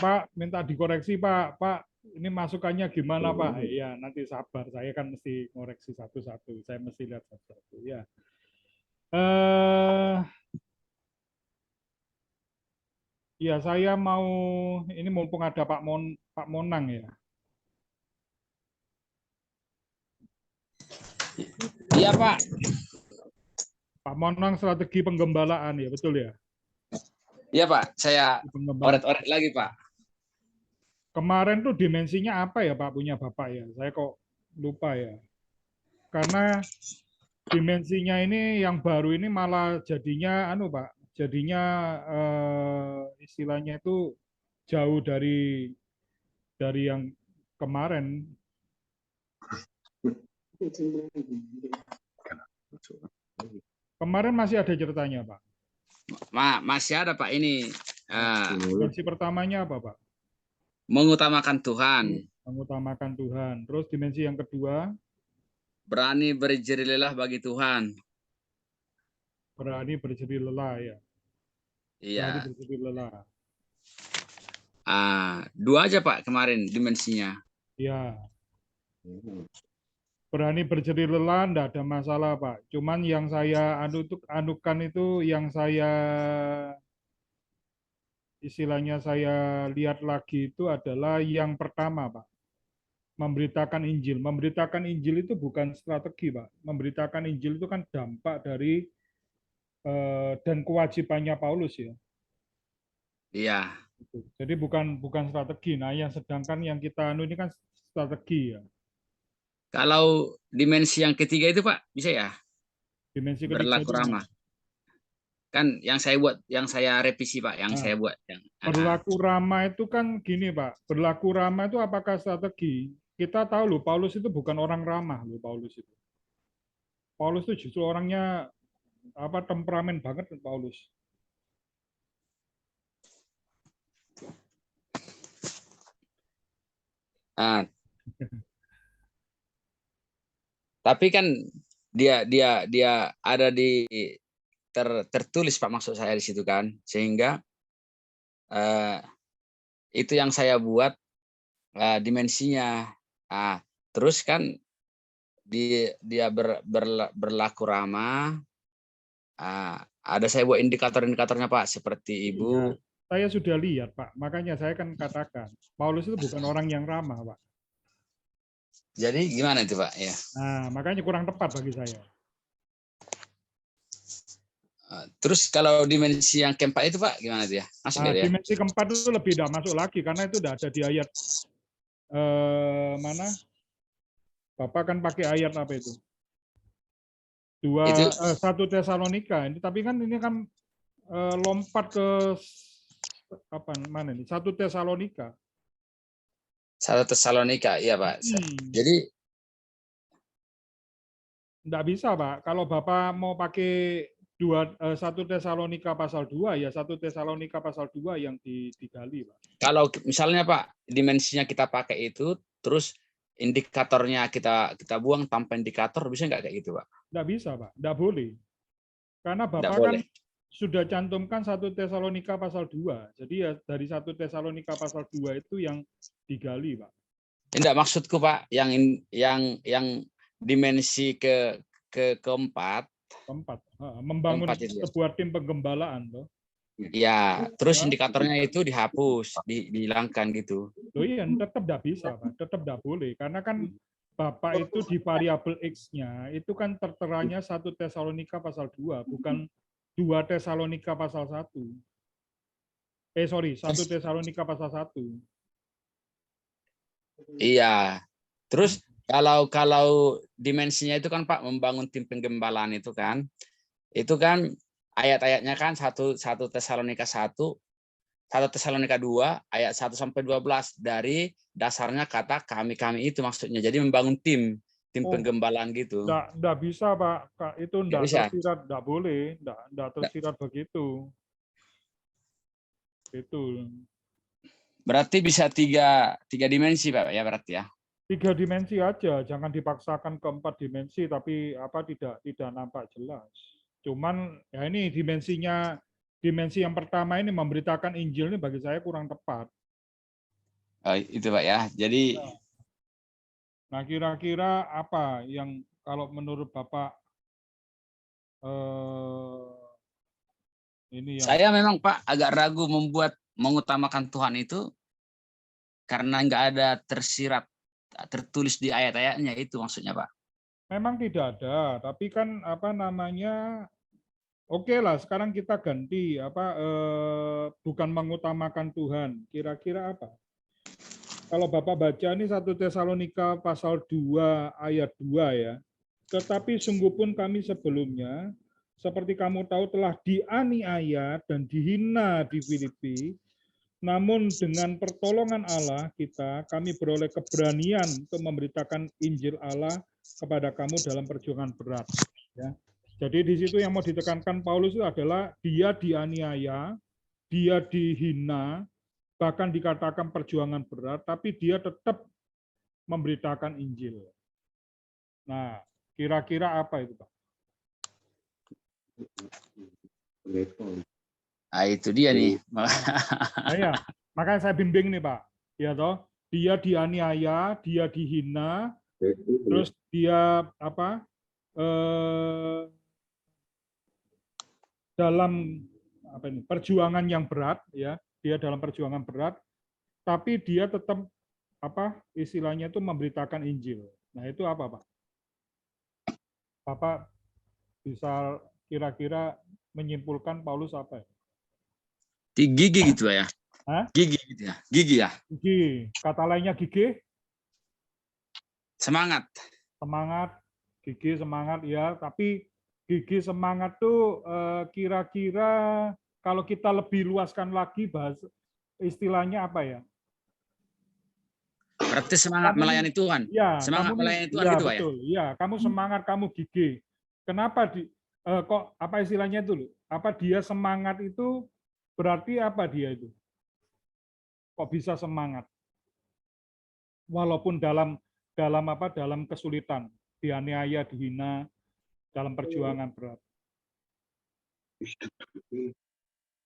Pak, minta dikoreksi Pak. Pak, ini masukannya gimana Pak? Iya, nanti sabar. Saya kan mesti ngoreksi satu-satu. Saya mesti lihat satu-satu. Ya. Eh, ya saya mau ini mumpung ada Pak Monang ya. Iya Pak. Pak Monang strategi penggembalaan ya, betul ya? Iya Pak, saya Penggembalaan. oret-oret lagi Pak. Kemarin tuh dimensinya apa ya Pak punya Bapak ya? Saya kok lupa ya. Karena dimensinya ini yang baru ini malah jadinya anu Pak, jadinya istilahnya itu jauh dari yang kemarin. Kemarin masih ada ceritanya Pak. Masih ada Pak ini Dimensi pertamanya apa Pak? mengutamakan Tuhan, Mengutamakan Tuhan. Terus dimensi yang kedua, berani berjeri lelah bagi Tuhan. berani berjeri lelah ya. Berani Iya. berjeri lelah. Dua aja Pak kemarin dimensinya. Ya. Berani berjeri lelah, enggak ada masalah Pak. Cuman yang saya anukan itu, yang saya istilahnya saya lihat lagi itu adalah yang pertama Pak. Memberitakan Injil. Memberitakan Injil itu bukan strategi Pak. Memberitakan Injil itu kan dampak dari dan kewajibannya Paulus ya. Iya. Jadi bukan strategi. Nah, sedangkan yang kita ini kan strategi ya. Kalau dimensi yang ketiga itu Pak, bisa ya? Dimensi ketiga Berlaku itu ramah. Kan yang saya buat, yang saya revisi Pak, yang saya buat. Berlaku ramah itu kan gini Pak. Berlaku ramah itu apakah strategi? Kita tahu loh, Paulus itu bukan orang ramah loh, Paulus itu. Paulus itu justru orangnya temperamen banget Paulus. Tapi kan dia ada di tertulis Pak, maksud saya di situ kan, sehingga itu yang saya buat dimensinya. Terus kan dia berlaku ramah. Ada saya buat indikator-indikatornya Pak, seperti Ibu. Ya, saya sudah lihat Pak, makanya saya kan katakan Paulus itu bukan orang yang ramah Pak. Jadi gimana itu Pak? Ya. Nah, makanya kurang tepat bagi saya. Terus kalau dimensi yang keempat itu Pak, gimana dia? Masuk ya? Dimensi keempat itu lebih tidak masuk lagi karena itu sudah ada di ayat mana? Bapak kan pakai ayat apa itu? 1 Tesalonika. Ini tapi kan ini kan lompat ke apa mana ini? 1 Tesalonika. 1 Tesalonika, iya Pak. Jadi enggak bisa Pak. Kalau Bapak mau pakai 1 Tesalonika pasal 2 ya 1 Tesalonika pasal 2 yang digali Pak. Kalau misalnya Pak dimensinya kita pakai itu, terus indikatornya kita buang tanpa indikator, bisa nggak kayak gitu Pak? Nggak bisa Pak, nggak boleh. Karena Bapak kan sudah cantumkan 1 Tesalonika pasal 2. Jadi ya dari 1 Tesalonika pasal 2 itu yang digali Pak. Tidak, maksudku Pak, yang dimensi keempat. Membangun sebuah tim penggembalaan toh. Ya, terus indikatornya itu dihapus, dihilangkan gitu. Loh iya, tetap tidak bisa, Pak. Tetap tidak boleh. Karena kan Bapak itu di variabel X-nya, itu kan terteranya 1 Tesalonika pasal 2, bukan 2 Tesalonika pasal 1. 1 Tesalonika pasal 1. Iya. Terus kalau dimensinya itu kan Pak, membangun tim penggembalaan itu kan ayat-ayatnya kan 1 Tesalonika 1, 1 Tesalonika 2 ayat 1 sampai 12, dari dasarnya kata kami itu maksudnya. Jadi membangun tim penggembalaan gitu. Enggak bisa Pak, itu enggak tersirat, enggak boleh, enggak tersirat begitu. Itu. Berarti bisa tiga dimensi Pak ya, berarti ya. 3 dimensi aja, jangan dipaksakan ke 4 dimensi, tapi tidak nampak jelas. Cuman ya ini dimensi yang pertama ini memberitakan Injil ini bagi saya kurang tepat. Itu Pak ya. Jadi Nah, kira-kira apa yang kalau menurut Bapak ini yang saya memang Pak agak ragu mengutamakan Tuhan itu karena nggak ada tertulis di ayat-ayatnya, itu maksudnya Pak. memang tidak ada, tapi kan apa namanya? Oke lah, sekarang kita ganti apa bukan mengutamakan Tuhan. Kira-kira apa? Kalau Bapak baca ini 1 Tesalonika pasal 2 ayat 2 ya. Tetapi sungguh pun kami sebelumnya, seperti kamu tahu telah dianiaya dan dihina di Filipi, namun dengan pertolongan Allah kita, kami beroleh keberanian untuk memberitakan Injil Allah kepada kamu dalam perjuangan berat. Ya. Jadi di situ yang mau ditekankan Paulus itu adalah dia dianiaya, dia dihina, bahkan dikatakan perjuangan berat, tapi dia tetap memberitakan Injil. Nah, kira-kira apa itu, Pak? Nah, itu dia nih. Nah, ya, makanya saya bimbing nih, Pak. Ya toh, dia dianiaya, dia dihina, terus dia apa? Dalam apa ini? Perjuangan yang berat, ya. Dia dalam perjuangan berat, tapi dia tetap apa? Istilahnya itu memberitakan Injil. Nah, itu apa, Pak? Bapak bisa kira-kira menyimpulkan Paulus apa ya? Gigi gitu Pak ya. Hah? Gigi gitu ya. Gigi ya. Gigi. Kata lainnya gigi? Semangat. Semangat. Gigi semangat ya. Tapi gigi semangat tuh kira-kira kalau kita lebih luaskan lagi bahas istilahnya apa ya? Berarti semangat melayani Tuhan. Ya, Semangat kamu nih, melayani Tuhan ya gitu Pak ya. betul. Ya, kamu semangat, kamu gigi. Kenapa kok apa istilahnya itu loh? Apa dia semangat itu berarti apa dia itu? Kok bisa semangat? Walaupun dalam kesulitan, dianiaya, dihina, dalam perjuangan berat.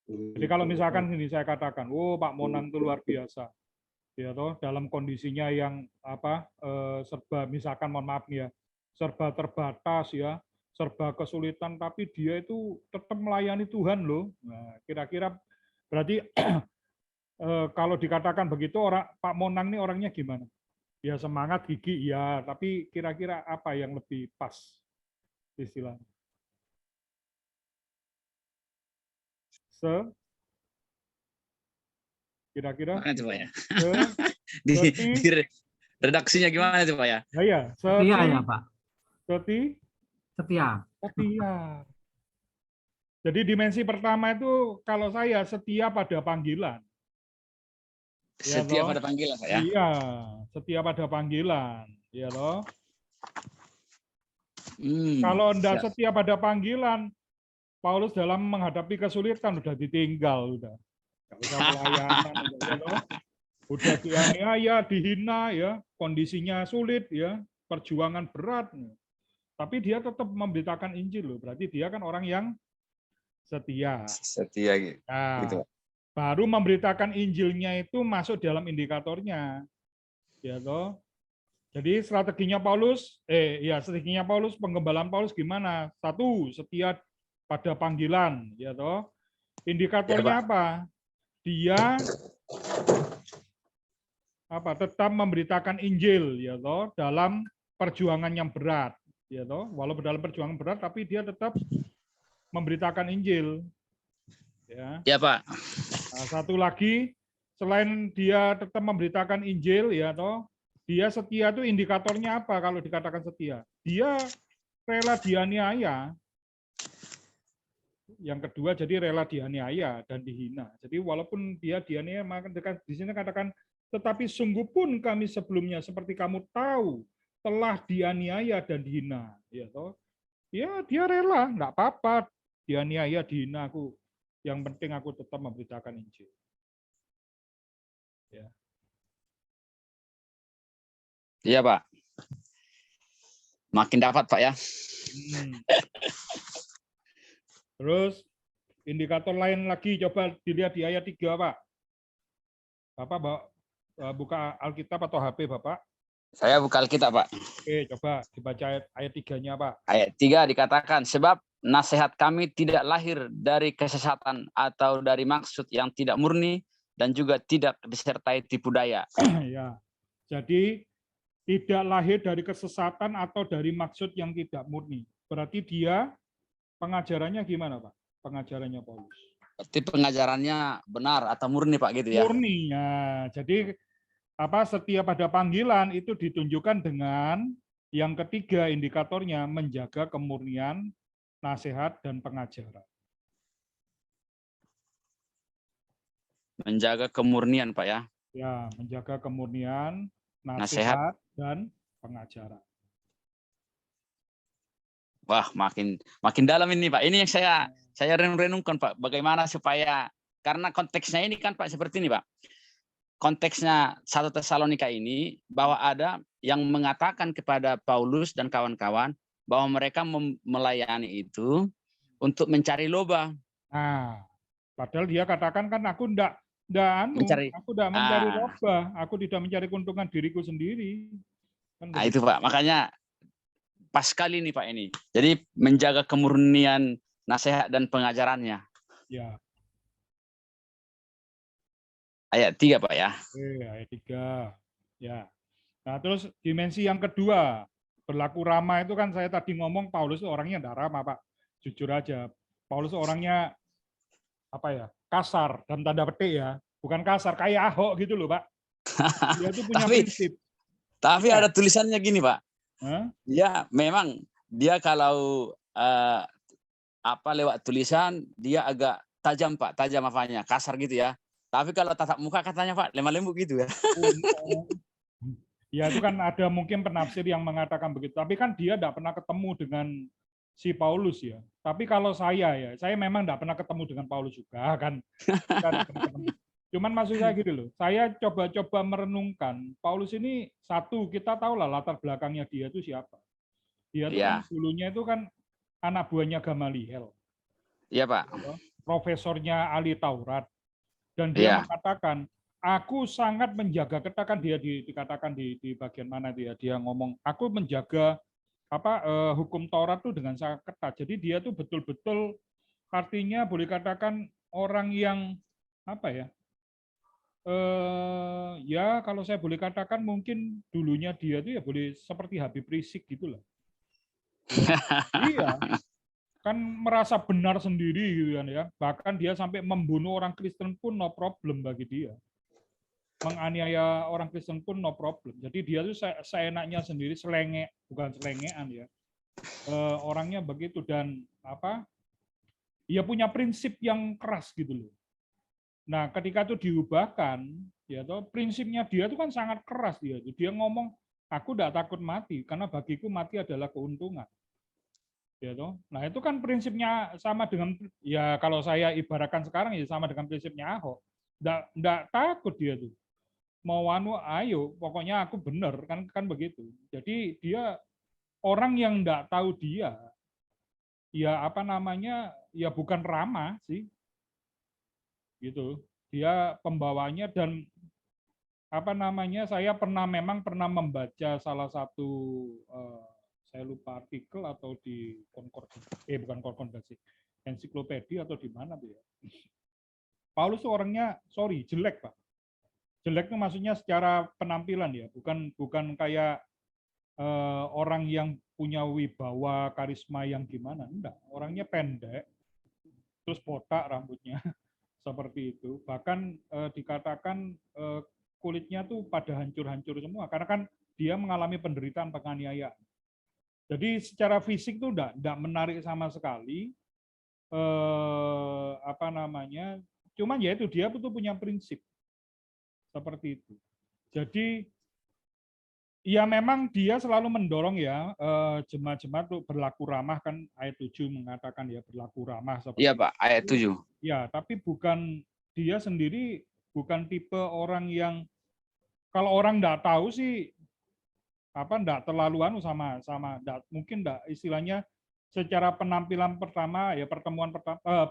Jadi kalau misalkan ini saya katakan, oh Pak Monang itu luar biasa, ya toh dalam kondisinya yang apa serba misalkan mohon maaf ya, serba terbatas ya, serba kesulitan, tapi dia itu tetap melayani Tuhan loh. Nah, kira-kira berarti kalau dikatakan begitu orang Pak Monang ini orangnya gimana? Ya semangat gigi ya, tapi kira-kira apa yang lebih pas istilahnya? Kira-kira Mana coba ya? se di, seti di redaksinya gimana coba ya? ya Setia seti ya Pak, seti setia. setia. Jadi dimensi pertama itu kalau saya setia pada panggilan. Ya Setia toh? pada panggilan Pak ya. Iya, setia pada panggilan, ya toh. Kalau enggak setia pada panggilan, Paulus dalam menghadapi kesulitan udah ditinggal, udah. Nggak usah pelayanan, ya toh. Udah dianiaya, dihina, ya, kondisinya sulit, ya, perjuangan berat. Tapi dia tetap memberitakan Injil loh. Berarti dia kan orang yang setia. Setia gitu. Nah, baru memberitakan Injilnya itu masuk dalam indikatornya. Ya toh. Jadi strateginya Paulus, penggembalaan Paulus gimana? Satu, setia pada panggilan, ya toh. Indikatornya apa? Dia tetap memberitakan Injil, ya toh, dalam perjuangan yang berat, ya toh. Walaupun dalam perjuangan berat, tapi dia tetap memberitakan Injil. Ya Pak. Nah, satu lagi, selain dia tetap memberitakan Injil, ya toh, dia setia itu indikatornya apa kalau dikatakan setia? Dia rela dianiaya. Yang kedua, jadi rela dianiaya dan dihina. Jadi walaupun dia dianiaya, maka di sini katakan, tetapi sungguh pun kami sebelumnya seperti kamu tahu telah dianiaya dan dihina. Ya toh, ya dia rela, nggak apa-apa dianiaya, dihina aku. Yang penting aku tetap memberitakan Injil. Ya. Iya Pak. Makin dapat Pak ya. Terus indikator lain lagi coba dilihat di ayat 3 Pak. Bapak buka Alkitab atau HP, Bapak. Saya buka Alkitab, Pak. Oke, coba dibaca ayat 3-nya, Pak. Ayat 3 dikatakan, sebab nasihat kami tidak lahir dari kesesatan atau dari maksud yang tidak murni dan juga tidak disertai tipu daya. Ya. Jadi tidak lahir dari kesesatan atau dari maksud yang tidak murni. Berarti dia pengajarannya gimana, Pak? Pengajarannya Paulus. Berarti pengajarannya benar atau murni, Pak, gitu ya? Murni. Ya. Jadi setiap ada panggilan itu ditunjukkan dengan yang ketiga indikatornya menjaga kemurnian, nasihat, dan pengajaran. Menjaga kemurnian, Pak, ya? Ya, menjaga kemurnian, nasihat, dan pengajaran. Wah, makin dalam ini, Pak. Ini yang saya renung-renungkan, Pak. Bagaimana supaya, karena konteksnya ini kan, Pak, seperti ini, Pak. Konteksnya 1 Tesalonika ini, bahwa ada yang mengatakan kepada Paulus dan kawan-kawan bahwa mereka melayani itu untuk mencari loba. Nah, padahal dia katakan kan aku enggak mencari loba, aku tidak mencari keuntungan diriku sendiri. Kan nah, itu, Pak. Makanya pas sekali nih, Pak, ini. Jadi menjaga kemurnian nasihat dan pengajarannya. Ya. Ayat 3, Pak, ya. Ayat 3. Ya. Nah, terus dimensi yang kedua, berlaku ramah itu kan saya tadi ngomong Paulus orangnya enggak ramah, Pak. Jujur aja. Paulus orangnya kasar dalam tanda petik ya. Bukan kasar kayak Ahok gitu loh, Pak. Dia itu punya prinsip. Tapi ada tulisannya gini, Pak. Ya, memang dia kalau lewat tulisan dia agak tajam, Pak, tajam apanya, kasar gitu ya. Tapi kalau tatap muka katanya, Pak, lemah lembut gitu ya. Ya itu kan ada mungkin penafsir yang mengatakan begitu. Tapi kan dia tidak pernah ketemu dengan si Paulus ya. Tapi kalau saya memang tidak pernah ketemu dengan Paulus juga kan. Cuman maksud saya gitu loh. Saya coba-coba merenungkan Paulus ini satu, kita tahu lah latar belakangnya dia itu siapa. Dia itu kan dulunya itu kan anak buahnya Gamaliel. Iya, Pak. Profesornya ahli Taurat. Dan dia mengatakan, aku sangat menjaga, katakan dia dikatakan di bagian mana dia ngomong, aku menjaga hukum Taurat itu dengan sangat ketat. Jadi dia tuh betul-betul artinya boleh katakan orang yang ya kalau saya boleh katakan mungkin dulunya dia tuh ya boleh seperti Habib Rizik gitulah. Iya. Kan merasa benar sendiri gitu kan ya. Bahkan dia sampai membunuh orang Kristen pun no problem bagi dia. Menganiaya orang Kristen pun no problem. Jadi dia tuh seenaknya sendiri, bukan selengean ya. Orangnya begitu dan dia punya prinsip yang keras gitu loh. Nah, ketika itu diubahkan, ya toh prinsipnya dia itu kan sangat keras dia. Dia ngomong, aku tidak takut mati karena bagiku mati adalah keuntungan. Ya toh. Nah itu kan prinsipnya sama dengan ya kalau saya ibaratkan sekarang ya sama dengan prinsipnya Ahok. Nggak takut dia tuh. Mau ayo pokoknya aku benar kan begitu. Jadi dia orang yang nggak tahu dia ya ya bukan ramah sih. Gitu. Dia pembawanya dan saya memang pernah membaca salah satu saya lupa artikel atau di bukan konkordasi, ensiklopedia atau di mana tuh ya. Paulus tuh orangnya jelek, Pak. Jelek itu maksudnya secara penampilan ya, bukan kayak orang yang punya wibawa, karisma yang gimana, enggak. Orangnya pendek, terus botak rambutnya, seperti itu. Bahkan dikatakan kulitnya tuh pada hancur-hancur semua, karena kan dia mengalami penderitaan penganiayaan. Jadi secara fisik tuh enggak menarik sama sekali. Cuman ya itu dia tuh punya prinsip seperti itu. Jadi ya memang dia selalu mendorong ya jemaat-jemaat untuk berlaku ramah, kan ayat 7 mengatakan ya berlaku ramah seperti. Iya, Pak, ayat 7. Ya, tapi dia sendiri bukan tipe orang yang kalau orang enggak tahu sih enggak terlalu mungkin enggak istilahnya secara penampilan pertama ya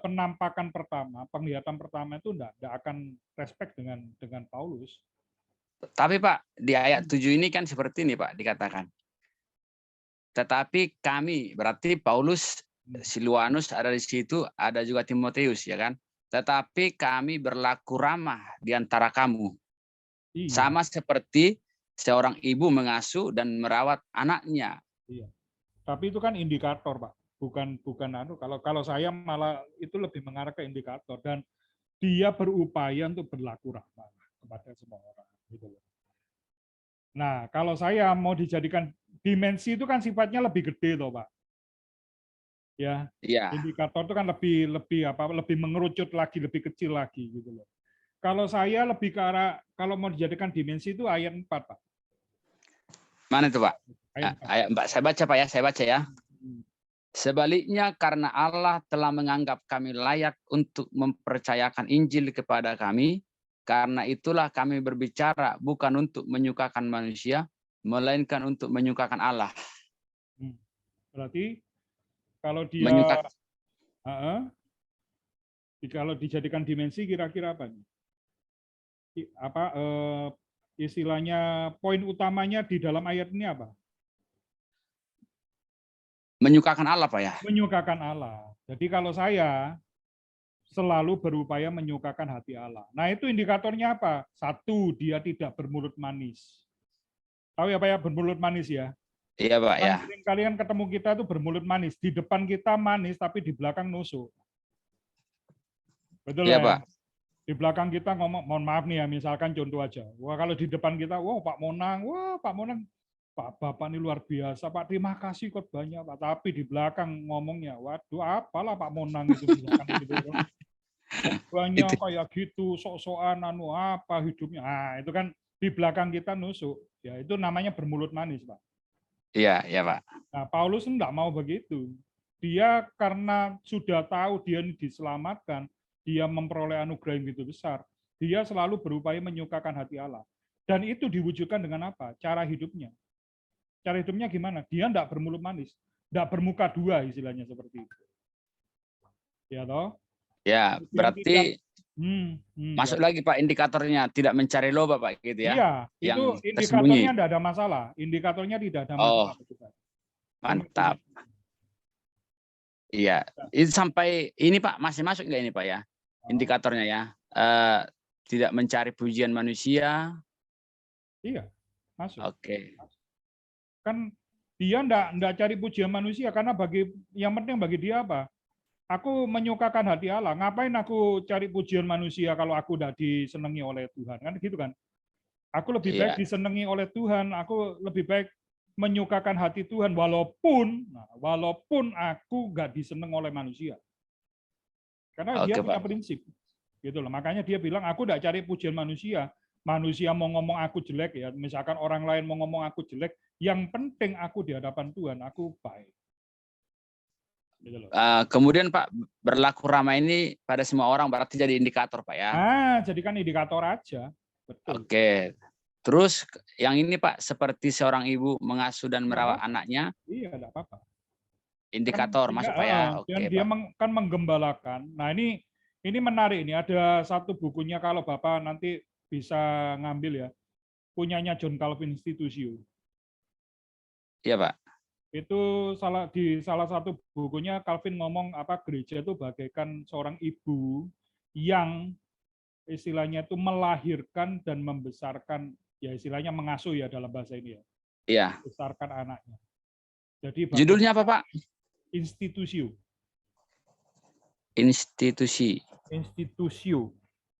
penampakan pertama, penglihatan pertama itu enggak akan respect dengan Paulus. Tapi Pak, di ayat 7 ini kan seperti ini Pak dikatakan. Tetapi kami, berarti Paulus, Silwanus ada di situ, ada juga Timotius ya kan. Tetapi kami berlaku ramah di antara kamu. Iya. Sama seperti seorang ibu mengasuh dan merawat anaknya. Iya. Tapi itu kan indikator, Pak. Bukan anu. Kalau saya malah itu lebih mengarah ke indikator, dan dia berupaya untuk berlaku ramah kepada semua orang. Gitu loh. Nah, kalau saya mau dijadikan dimensi itu kan sifatnya lebih gede loh, Pak. Ya, Iya. indikator itu kan lebih mengerucut lagi, lebih kecil lagi gitu loh. Kalau saya lebih ke arah, kalau mau dijadikan dimensi itu ayat 4, Pak. Mana itu Pak? Ayat 4. Saya baca Pak ya, saya baca ya. Sebaliknya karena Allah telah menganggap kami layak untuk mempercayakan Injil kepada kami, karena itulah kami berbicara bukan untuk menyukakan manusia, melainkan untuk menyukakan Allah. Berarti kalau dia kalau dijadikan dimensi kira-kira apa nih? Istilahnya poin utamanya di dalam ayat ini apa? Menyukakan Allah Pak ya? Menyukakan Allah. Jadi kalau saya selalu berupaya menyukakan hati Allah. Nah itu indikatornya apa? Satu, dia tidak bermulut manis. Tahu ya Pak ya, bermulut manis ya? Iya Pak ya. Kalian ketemu kita itu bermulut manis. Di depan kita manis, tapi di belakang nusuk. Betul ya ya? Pak. Di belakang kita ngomong, mohon maaf nih ya, misalkan contoh aja. Wah kalau di depan kita, wah Pak Monang, Pak Bapak ini luar biasa, Pak terima kasih kot banyak Pak. Tapi di belakang ngomongnya, waduh apalah Pak Monang itu misalkan gitu. Banyak kayak gitu, sok-sokan anu apa hidupnya. Nah itu kan di belakang kita nusuk. Ya itu namanya bermulut manis Pak. Iya, ya Pak. Nah Paulus enggak mau begitu. Dia karena sudah tahu dia ini diselamatkan, dia memperoleh anugerah yang begitu besar, dia selalu berupaya menyukakan hati Allah. Dan itu diwujudkan dengan apa? Cara hidupnya. Cara hidupnya gimana? Dia tidak bermulut manis, tidak bermuka dua istilahnya seperti itu. Ya toh? Ya, berarti masuk ya. lagi Pak indikatornya, tidak mencari loba Pak gitu ya. Iya, yang itu indikatornya tidak ada masalah. Indikatornya tidak ada masalah. Mantap. Iya, itu sampai ini Pak masih masuk nggak ini Pak ya? Indikatornya ya, tidak mencari pujian manusia. Iya, masuk. Oke. Kan dia enggak cari pujian manusia, karena yang penting bagi dia apa? Aku menyukakan hati Allah. Ngapain aku cari pujian manusia kalau aku udah disenangi oleh Tuhan? Kan gitu kan? Aku lebih baik disenangi oleh Tuhan. Aku lebih baik menyukakan hati Tuhan walaupun aku nggak diseneng oleh manusia. Karena dia punya prinsip. Gitu loh. Makanya dia bilang, aku nggak cari pujian manusia. Manusia mau ngomong aku jelek ya, misalkan orang lain mau ngomong aku jelek, yang penting aku di hadapan Tuhan, aku baik. Gitu loh. Kemudian Pak, berlaku ramah ini pada semua orang berarti jadi indikator Pak ya? Jadikan indikator aja. Betul. Oke. Terus yang ini Pak, seperti seorang ibu mengasuh dan merawat anaknya. Iya, tidak apa-apa. Indikator masuk Pak ya? Oke, dia kan menggembalakan. Nah ini menarik, ini ada satu bukunya kalau Bapak nanti bisa ngambil ya, punyanya John Calvin Institution. Iya Pak. Itu di salah satu bukunya Calvin ngomong apa, gereja itu bagaikan seorang ibu yang istilahnya itu melahirkan dan membesarkan, ya istilahnya mengasuh ya dalam bahasa ini ya. Iya. Besarkan anaknya. Jadi judulnya apa Pak? Institusi.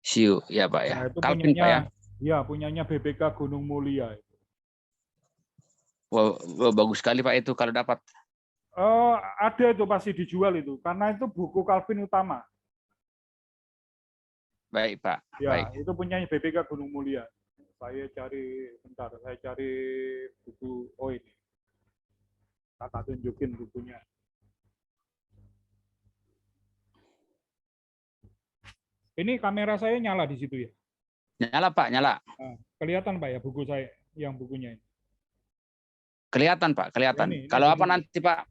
Siu, ya Pak ya. Nah, itu Calvin Pak ya. Ya, punyanya BPK Gunung Mulia. Wow, bagus sekali Pak itu kalau dapat. Ada itu pasti dijual itu, karena itu buku Calvin utama. Baik Pak. Ya, baik. itu punyanya BPK Gunung Mulia. Saya cari buku, ini. Tak tunjukin bukunya. Ini kamera saya nyala di situ ya? Nyala Pak, nyala. Nah, kelihatan Pak ya buku saya, yang bukunya ini? Kelihatan Pak, kelihatan. Ini kalau apa nanti Pak,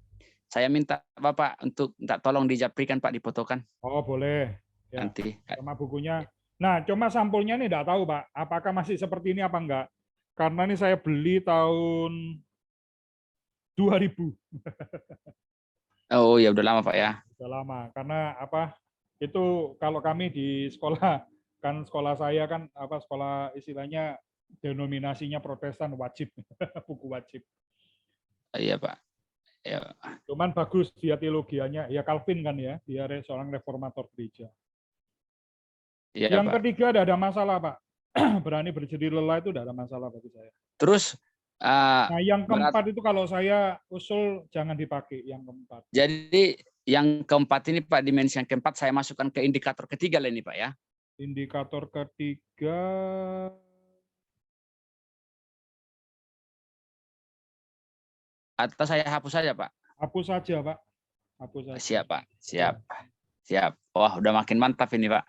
saya minta Bapak untuk tolong dijaprikan Pak, difotokan. Oh boleh. Ya. Nanti. Sama bukunya Nah, cuma sampulnya nih enggak tahu, Pak. Apakah masih seperti ini apa enggak? Karena ini saya beli tahun 2000. Oh ya udah lama Pak ya. Sudah lama. Karena apa? Itu kalau kami di sekolah, kan sekolah saya kan apa sekolah istilahnya denominasinya Protestan wajib, buku wajib. Iya Pak. Ya. Cuman bagus dia teologianya, ya Calvin kan ya, dia seorang reformator gereja. Iya Yang Pak. ketiga tidak ada masalah, Pak. Berani berjudi lelah itu tidak ada masalah bagi saya. Terus Nah, yang berat. keempat itu kalau saya usul jangan dipakai yang keempat. Jadi yang keempat ini Pak, dimensi yang keempat saya masukkan ke indikator ketiga lah ini Pak ya. Indikator ketiga Atau saya hapus saja Pak. hapus saja, Pak. Hapus saja. Siap Pak. Siap. Ya. Siap. Wah udah makin mantap ini Pak.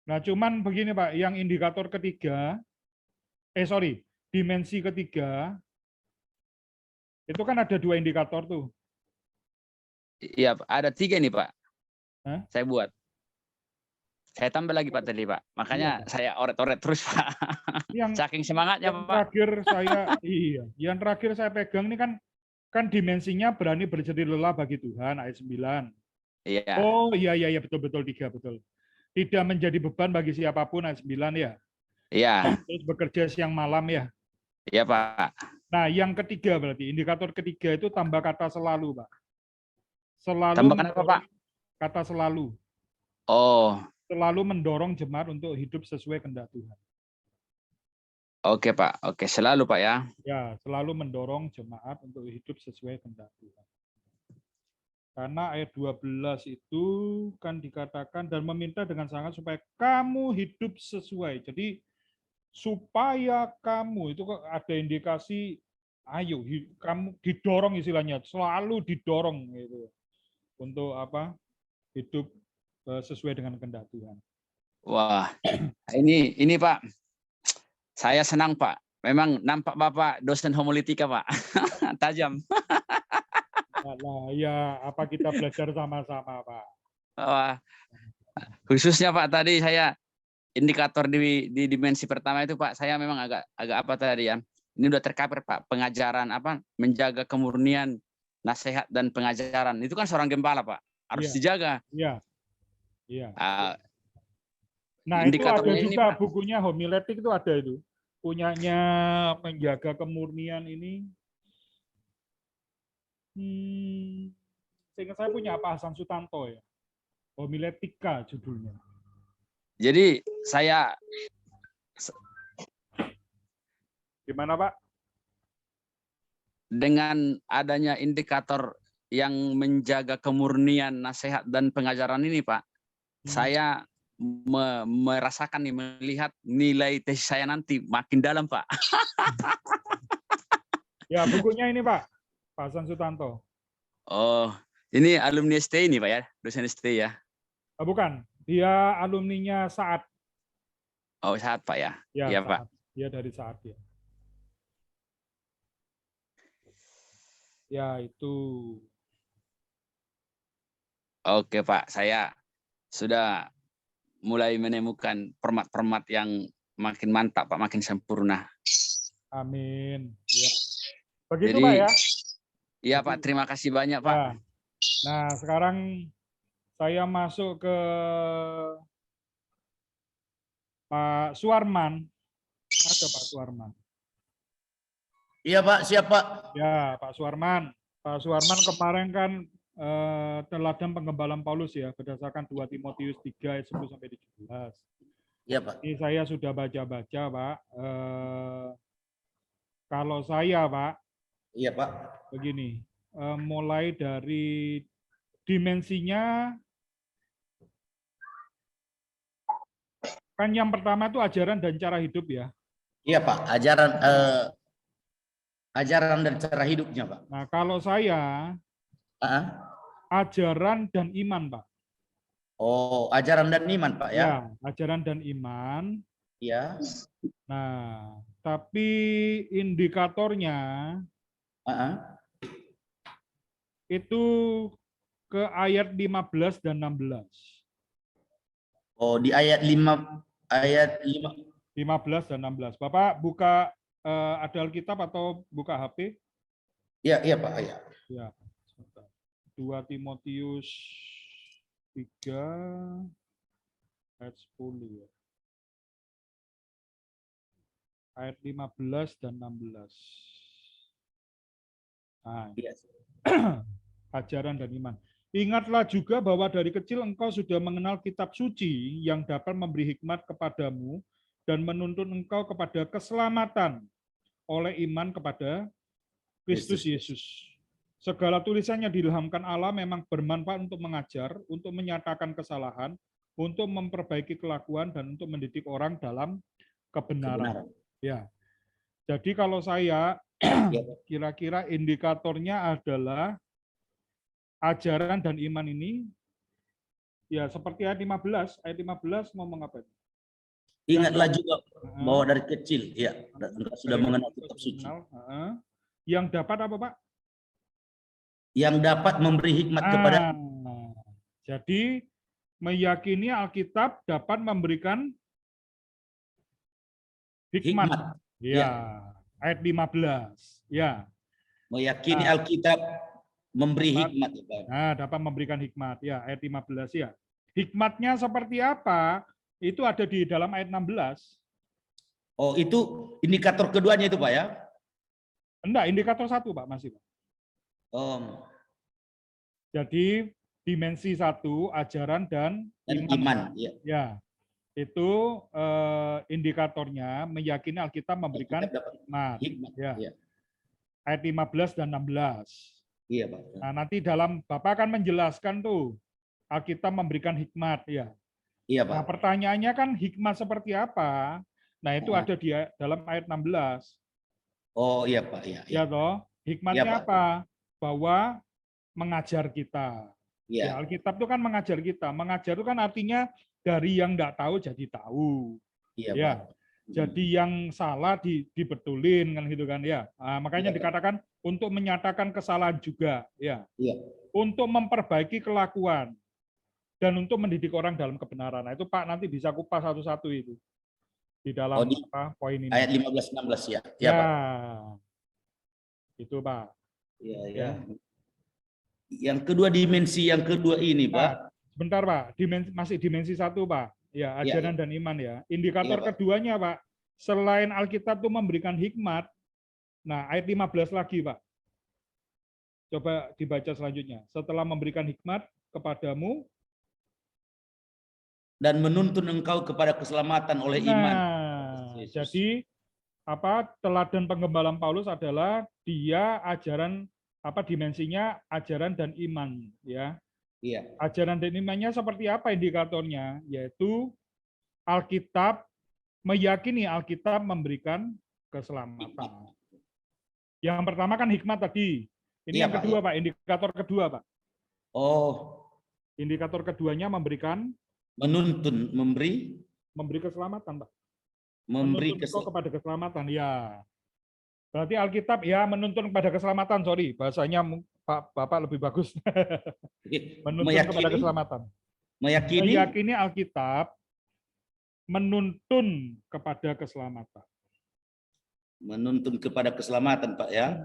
Nah, cuman begini Pak, yang indikator ketiga, dimensi ketiga, itu kan ada 2 indikator tuh. Iya ada 3 nih Pak. Hah? Saya buat. Saya tambah lagi Pak tadi Pak. Makanya saya oret-oret terus Pak. Saking semangatnya yang Pak. Terakhir saya yang terakhir saya pegang ini kan dimensinya berani berjadi lelah bagi Tuhan ayat 9. Iya. Oh iya betul 3 betul. Tidak menjadi beban bagi siapapun ayat 9 ya. Iya. Terus bekerja siang malam ya. Iya Pak. Nah, yang ketiga berarti indikator ketiga itu tambah kata selalu, Pak. Selalu Tambahkan apa Pak? Kata selalu. Oh. Selalu mendorong jemaat untuk hidup sesuai kehendak Tuhan. Oke Pak, oke selalu Pak ya. Ya, selalu mendorong jemaat untuk hidup sesuai kehendak Tuhan. Karena ayat 12 itu kan dikatakan dan meminta dengan sangat supaya kamu hidup sesuai. Jadi supaya kamu itu ada indikasi, ayo kamu didorong istilahnya, selalu didorong gitu untuk apa? Hidup sesuai dengan kehendak Tuhan. Wah, ini Pak. Saya senang Pak. Memang nampak Bapak dosen homiletika Pak. Tajam. Nah, ya apa kita belajar sama-sama Pak. Wah, khususnya Pak tadi saya indikator di dimensi pertama itu Pak, saya memang agak apa tadi ya. Ini udah tercover Pak, pengajaran apa menjaga kemurnian nasihat dan pengajaran. Itu kan seorang gembala Pak, harus dijaga. Iya. Iya. Nah, itu ada Indikatornya ini juga Pak. bukunya homiletik itu ada itu. Punyanya menjaga kemurnian ini. Sehingga saya punya Pak Hasan Sutanto ya. Homiletika judulnya. Jadi saya gimana Pak? Dengan adanya indikator yang menjaga kemurnian nasihat dan pengajaran ini Pak, saya merasakan nih, melihat nilai tesis saya nanti makin dalam Pak. Ya bukunya ini Pak, Pak Hasan Sutanto. Oh, ini alumni ST ini Pak ya, dosen ST ya? Bukan, dia alumninya Saat. Oh Saat Pak ya? Ya, Iya Saat. Pak. Dia dari Saat ya. Ya itu. Oke Pak, saya sudah mulai menemukan format-format yang makin mantap Pak, makin sempurna. Amin. Ya. Begitu Jadi, Pak ya. Iya Pak, terima kasih banyak Pak. Ya. Nah sekarang saya masuk ke Pak Suarman. Ada Pak Suarman. Iya Pak, siap Pak. Ya Pak Suarman. Pak Suarman kemarin kan teladan penggembalaan Paulus ya, berdasarkan 2 Timotius 3 ayat 10 sampai 17. Iya Pak. Ini saya sudah baca-baca Pak. Kalau saya Pak, iya Pak. Begini, mulai dari dimensinya, kan yang pertama itu ajaran dan cara hidup ya. Iya Pak, ajaran dan cara hidupnya Pak. Nah kalau saya, ajaran dan iman Pak. Oh, ajaran dan iman Pak ya? Ya, ajaran dan iman. Iya. Nah, tapi indikatornya itu ke ayat 15 dan 16. Oh, di ayat 5. 15 dan 16. Bapak buka ada Alkitab atau buka HP? Iya, iya Pak, iya. Ya. Sebentar. 2 Timotius 3 ayat 10 ya. Ayat 15 dan 16. Nah, Iya. ajaran dan iman. Ingatlah juga bahwa dari kecil engkau sudah mengenal kitab suci yang dapat memberi hikmat kepadamu dan menuntun engkau kepada keselamatan oleh iman kepada Kristus Yesus. Segala tulisannya diilhamkan Allah memang bermanfaat untuk mengajar, untuk menyatakan kesalahan, untuk memperbaiki kelakuan, dan untuk mendidik orang dalam kebenaran. Ya. Jadi kalau saya Ya. kira-kira indikatornya adalah ajaran dan iman ini ya seperti ayat 15. Ayat 15 ngomong apa? Ingatlah juga bahwa dari kecil, ya, engkau sudah mengenal kitab suci. Yang dapat apa, Pak? Yang dapat memberi hikmat kepada. Jadi meyakini Alkitab dapat memberikan hikmat. Ya. Ayat 15. Ya. Meyakini Alkitab memberi hikmat. Nah, dapat memberikan hikmat. Ya, ayat 15 ya. Hikmatnya seperti apa? Itu ada di dalam ayat 16. Oh, itu indikator keduanya itu, Pak ya? Enggak, indikator satu, Pak, masih, Pak. Jadi dimensi satu, ajaran dan iman. Ya. Ya. Itu indikatornya meyakini Alkitab memberikan hikmat. Ya. Ya. Ayat 15 dan 16. Iya, Pak. Nah, nanti dalam Bapak akan menjelaskan tuh Alkitab memberikan hikmat, ya. Iya, Pak. Nah, pertanyaannya kan hikmat seperti apa? Nah, itu ada di dalam ayat 16. Oh, iya, Pak. Iya, Ya, toh. Hikmatnya iya, apa? Bahwa mengajar kita. Iya. Ya, Alkitab itu kan mengajar kita. Mengajar itu kan artinya dari yang nggak tahu jadi tahu. Iya, ya. Pak. Jadi yang salah dibetulin kan gitu kan ya. Nah, makanya Iya, dikatakan untuk menyatakan kesalahan juga ya. Iya. Untuk memperbaiki kelakuan dan untuk mendidik orang dalam kebenaran. Nah, itu Pak nanti bisa kupas satu-satu itu di dalam poin ini. Ayat 15-16 ya. Ya, Pak. Itu Pak. Iya, ya. Yang kedua dimensi yang kedua ini, Pak. Sebentar Pak, masih dimensi satu Pak. Ya, ajaran dan iman ya. Indikator keduanya Pak, selain Alkitab itu memberikan hikmat, nah ayat 15 lagi Pak. Coba dibaca selanjutnya. Setelah memberikan hikmat kepadamu, dan menuntun engkau kepada keselamatan oleh iman. Jadi teladan penggembalaan Paulus adalah dia ajaran dimensinya ajaran dan iman ya. Iya. Ajaran dan imannya seperti apa indikatornya? Yaitu Alkitab, meyakini Alkitab memberikan keselamatan. Yang pertama kan hikmat tadi. Ini yang kedua Pak, indikator kedua Pak. Oh. Indikator keduanya memberikan menuntun, memberi keselamatan Pak. Memberi kepada keselamatan ya. Berarti Alkitab ya menuntun kepada keselamatan, sorry. Bahasanya Bapak lebih bagus. Menuntun kepada keselamatan. Meyakini Alkitab menuntun kepada keselamatan. Menuntun kepada keselamatan, Pak ya.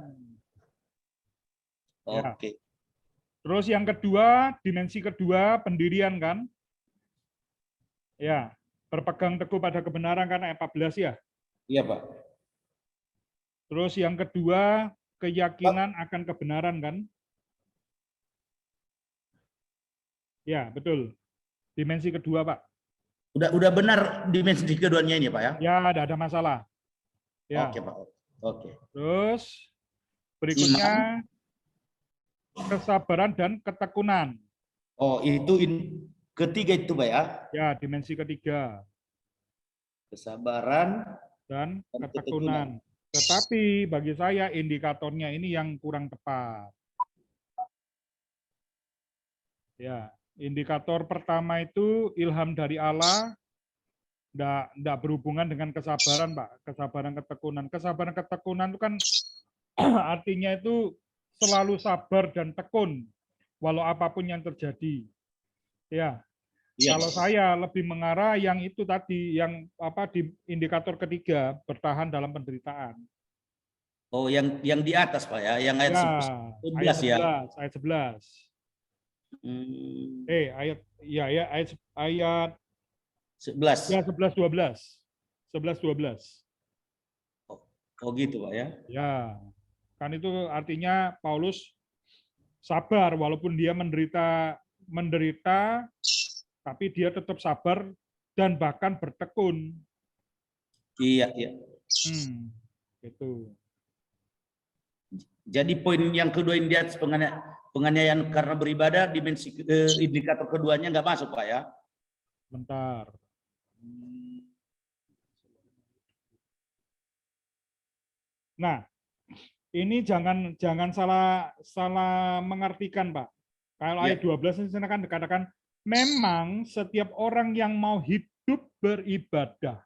Oke. Terus yang kedua, dimensi kedua pendirian kan? Ya, berpegang teguh pada kebenaran kan ayat 14 ya? Iya, Pak. Terus yang kedua, keyakinan akan kebenaran kan? Ya, betul. Dimensi kedua, Pak. Udah benar dimensi keduanya ini, Pak ya? Ya, tidak ada masalah. Ya. Oke, Pak. Oke. Terus berikutnya kesabaran dan ketekunan. Oh, itu ketiga itu, Pak ya? Ya, dimensi ketiga. Kesabaran dan ketekunan. Tetapi bagi saya indikatornya ini yang kurang tepat. Ya, indikator pertama itu ilham dari Allah, enggak berhubungan dengan kesabaran, Pak. Kesabaran ketekunan. Kesabaran ketekunan itu kan artinya itu selalu sabar dan tekun walau apapun yang terjadi. Ya. Iya. Kalau saya lebih mengarah yang itu tadi, yang apa di indikator ketiga, bertahan dalam penderitaan. Oh, yang di atas Pak ya, yang ayat Ya, 11 ya. ayat 11. Hmm, Ayat ya ayat 11. ya 11 12. 11 12. Oh gitu Pak ya. Ya, kan itu artinya Paulus sabar walaupun dia menderita tapi dia tetap sabar dan bahkan bertekun. Iya, iya. Gitu. Jadi poin yang kedua ini di atas penganiayaan karena beribadah, dimensi indikator keduanya nggak masuk Pak ya. Bentar. Nah, ini jangan salah mengartikan, Pak. Kalau ayat 12 di sana kan dikatakan memang setiap orang yang mau hidup beribadah.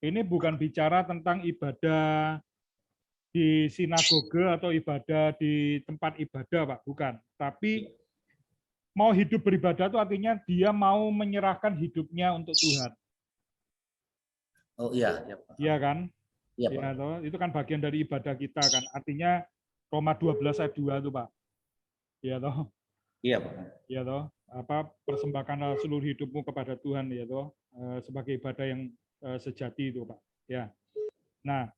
Ini bukan bicara tentang ibadah di sinagoge atau ibadah di tempat ibadah, Pak, bukan. Tapi mau hidup beribadah itu artinya dia mau menyerahkan hidupnya untuk Tuhan. Oh iya, ya, Pak. Iya kan? Iya, Pak. Ya, toh, itu kan bagian dari ibadah kita kan. Artinya Roma 12 ayat 2 itu, Pak. Iya toh? Iya, Pak. Iya toh? Apa persembahkanlah seluruh hidupmu kepada Tuhan ya toh, sebagai ibadah yang sejati itu, Pak. Ya. Nah,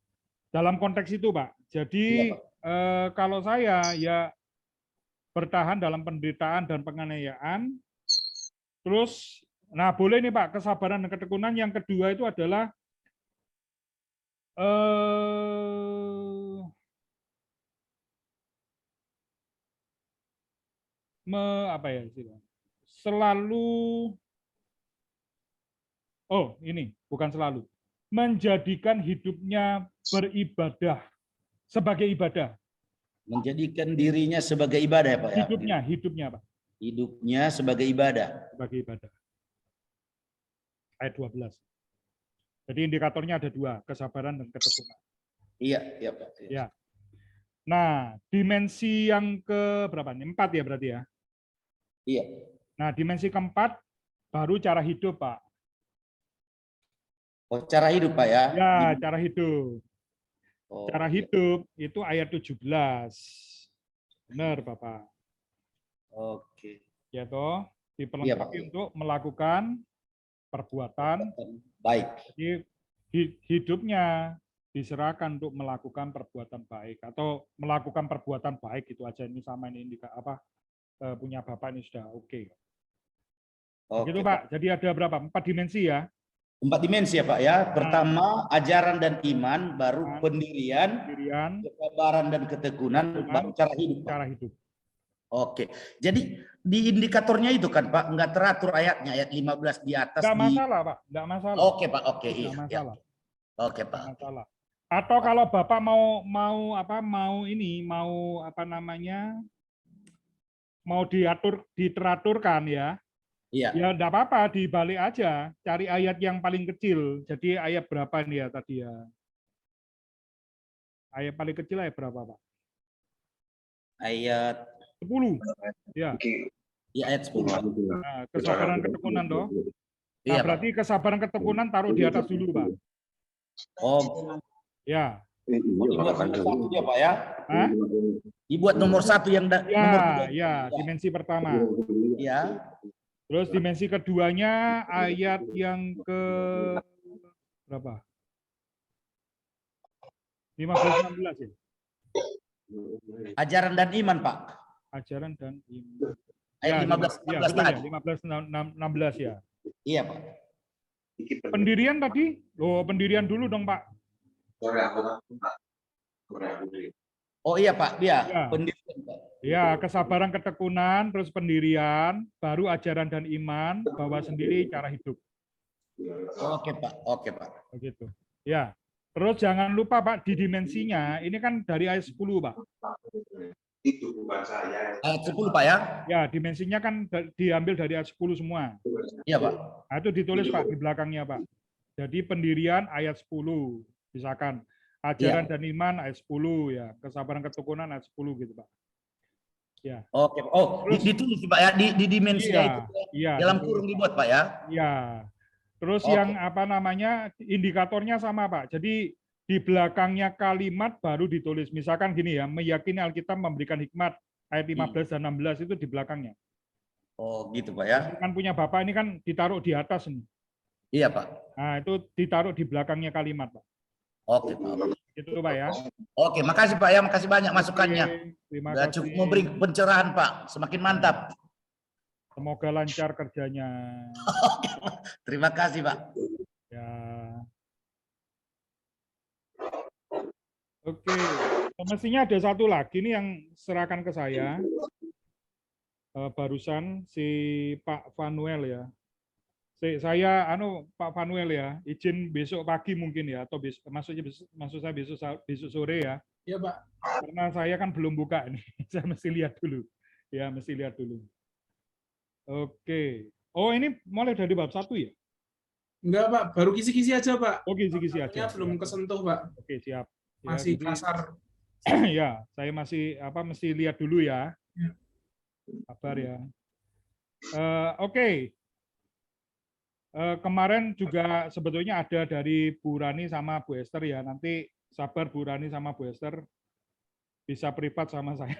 dalam konteks itu, Pak. Jadi Iya, Pak. Kalau saya ya bertahan dalam penderitaan dan penganiayaan. Terus, nah boleh nih Pak, kesabaran dan ketekunan. Yang kedua itu adalah apa ya selalu, ini bukan selalu, menjadikan hidupnya beribadah sebagai ibadah. Menjadikan dirinya sebagai ibadah ya Pak ya. Hidupnya Pak. Hidupnya sebagai ibadah. Sebagai ibadah. Ayat 12. Jadi indikatornya ada dua, kesabaran dan ketekunan. Iya, iya Pak. Iya. Ya. Nah, dimensi yang ke berapa nih? 4 ya berarti ya? Iya. Nah, dimensi keempat baru cara hidup, Pak. Oh, cara hidup Pak ya? Ya, cara hidup. Oh, Cara iya. hidup itu ayat 17. Benar, Bapak. Oke. Ya toh, Iya, diperlengkapi Pak. untuk melakukan perbuatan baik. Jadi hidupnya diserahkan untuk melakukan perbuatan baik atau melakukan perbuatan baik itu aja. Ini sama ini punya Bapak ini sudah oke. Begitu Pak. Jadi ada berapa? 4 dimensi ya? 4 dimensi ya Pak ya. Pertama ajaran dan iman, baru pendirian, kesabaran dan ketekunan, baru cara hidup. Pak. Cara hidup. Oke. Jadi di indikatornya itu kan Pak, nggak teratur ayatnya, ayat 15 di atas. Nggak masalah Pak, nggak masalah. Oke Pak, oke. Nggak masalah. Ya. Oke Pak. Nggak masalah. Atau kalau Bapak mau diteraturkan ya. Iya. Ya enggak apa-apa, dibalik aja, cari ayat yang paling kecil. Jadi ayat berapa nih ya tadi ya? Ayat paling kecil ayat berapa, Pak? Ayat 10. Ya. Iya, ayat 10. Nah, kesabaran ketekunan toh. Nah, Iya, berarti Pak. kesabaran ketekunan taruh di atas dulu, Pak. Oh. Ya. Dibuat nomor 1 ya, Pak ya? Hah? Dibuat nomor 1 yang nomor 2. Ya, dimensi pertama. Ya. Terus dimensi keduanya ayat yang ke berapa? 15-16 ya? Ajaran dan iman, Pak. Ajaran dan iman. Ayat 15-16 tadi. 15-16 ya. Iya, Pak. Pendirian tadi? Pendirian dulu dong, Pak. Oh iya, Pak. Dia ya. Pendirian, Pak. Ya, kesabaran ketekunan, terus pendirian, baru ajaran dan iman, bawa sendiri cara hidup. Oke, Pak. Oke, Pak. Begitu. Ya. Terus jangan lupa, Pak, di dimensinya, ini kan dari ayat 10, Pak. Itu bukan saya. Ayat 10, Pak ya? Ya, dimensinya kan diambil dari ayat 10 semua. Iya, Pak. Nah, itu ditulis, Pak, di belakangnya, Pak. Jadi pendirian ayat 10, misalkan. Ajaran dan iman ayat 10, ya. Kesabaran ketekunan ayat 10, gitu, Pak. Ya. Oke. Oh, ditulis Pak ya di dimensi Iya, itu iya, dalam ditulis, kurung Pak. dibuat Pak ya. Iya. Terus Oke. yang apa namanya indikatornya sama Pak. Jadi di belakangnya kalimat baru ditulis. Misalkan gini ya, meyakini Alkitab memberikan hikmat ayat 15 dan 16 itu di belakangnya. Oh, gitu Pak ya. Jadi kan punya Bapak ini kan ditaruh di atas ini. Iya Pak. Nah, itu ditaruh di belakangnya kalimat, Pak. Oke Pak. Gitu Pak ya. Oke, makasih Pak ya, makasih banyak masukannya. Oke, terima Udah kasih. cukup memberi pencerahan Pak, semakin mantap. Semoga lancar kerjanya. Terima kasih Pak. Ya. Oke, mestinya ada satu lagi nih yang serahkan ke saya. Barusan si Pak Vanuel ya. Saya Pak Vanuel ya, izin besok pagi mungkin ya, atau maksud saya besok sore ya. Iya Pak. Karena saya kan belum buka ini, saya mesti lihat dulu. Ya, mesti lihat dulu. Oke. Oh, ini mulai dari bab 1 ya? Enggak Pak, baru kisi-kisi aja Pak. Oh, kisi-kisi Artinya aja. belum kesentuh Pak. Oke, siap. Ya, Masih jadi, kasar. ya, saya mesti lihat dulu ya. Kabar ya. Oke. Kemarin juga sebetulnya ada dari Bu Rani sama Bu Esther ya. Nanti sabar Bu Rani sama Bu Esther bisa privat sama saya.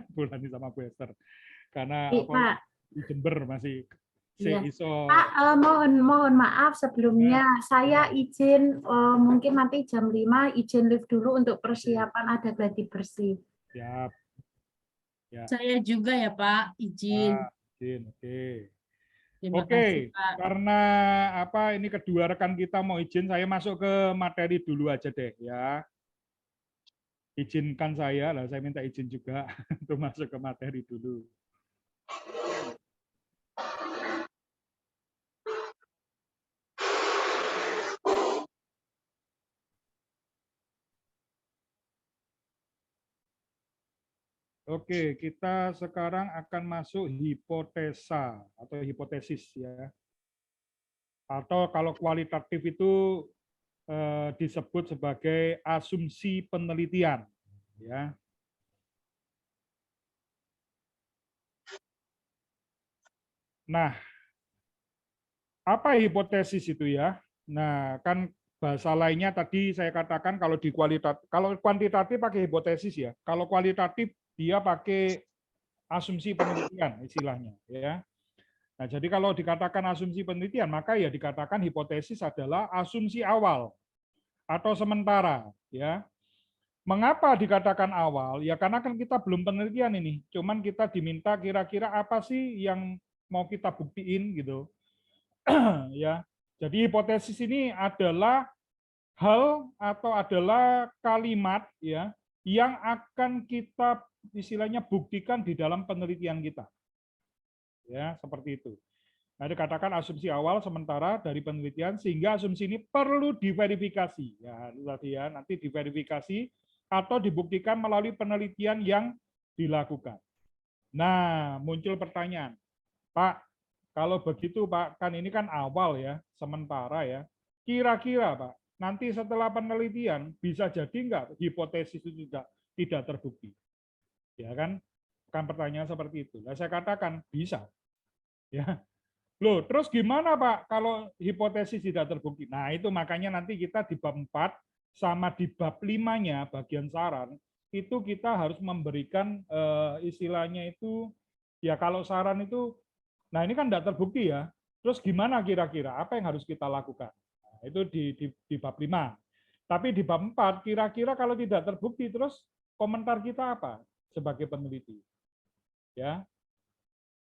Bu Rani sama Bu Esther. Karena Pak. Di Jember masih Iya. iso. Pak, mohon maaf sebelumnya. Saya izin mungkin nanti jam 5 izin live dulu untuk persiapan ada gladi bersih. Siap. Ya. Saya juga ya Pak, izin. Izin, oke. Terima Oke, kasih, Pak. karena ini kedua rekan kita mau izin, saya masuk ke materi dulu aja deh ya. Izinkan saya minta izin juga untuk masuk ke materi dulu. Oke, kita sekarang akan masuk hipotesa atau hipotesis ya. Atau kalau kualitatif itu disebut sebagai asumsi penelitian ya. Nah, apa hipotesis itu ya? Nah, kan bahasa lainnya tadi saya katakan kalau kuantitatif pakai hipotesis ya. Kalau kualitatif dia pakai asumsi penelitian istilahnya ya. Nah, jadi kalau dikatakan asumsi penelitian, maka ya dikatakan hipotesis adalah asumsi awal atau sementara ya. Mengapa dikatakan awal? Ya karena kan kita belum penelitian ini. Cuman kita diminta kira-kira apa sih yang mau kita buktiin gitu. Ya. Jadi hipotesis ini adalah hal atau adalah kalimat ya yang akan kita istilahnya buktikan di dalam penelitian kita. Ya, seperti itu. Nah, dikatakan asumsi awal sementara dari penelitian sehingga asumsi ini perlu diverifikasi. Ya, itu tadi ya, nanti diverifikasi atau dibuktikan melalui penelitian yang dilakukan. Nah, muncul pertanyaan. Pak, kalau begitu Pak, kan ini kan awal ya, sementara ya. Kira-kira Pak, nanti setelah penelitian bisa jadi enggak hipotesis itu tidak terbukti? Ya kan? Kan pertanyaan seperti itu. Nah, saya katakan bisa. Ya. Loh, terus gimana Pak kalau hipotesis tidak terbukti? Nah, itu makanya nanti kita di bab 4 sama di bab 5-nya bagian saran itu kita harus memberikan istilahnya itu ya kalau saran itu nah ini kan tidak terbukti ya. Terus gimana kira-kira apa yang harus kita lakukan? Nah, itu di bab 5. Tapi di bab 4 kira-kira kalau tidak terbukti terus komentar kita apa sebagai peneliti? Ya.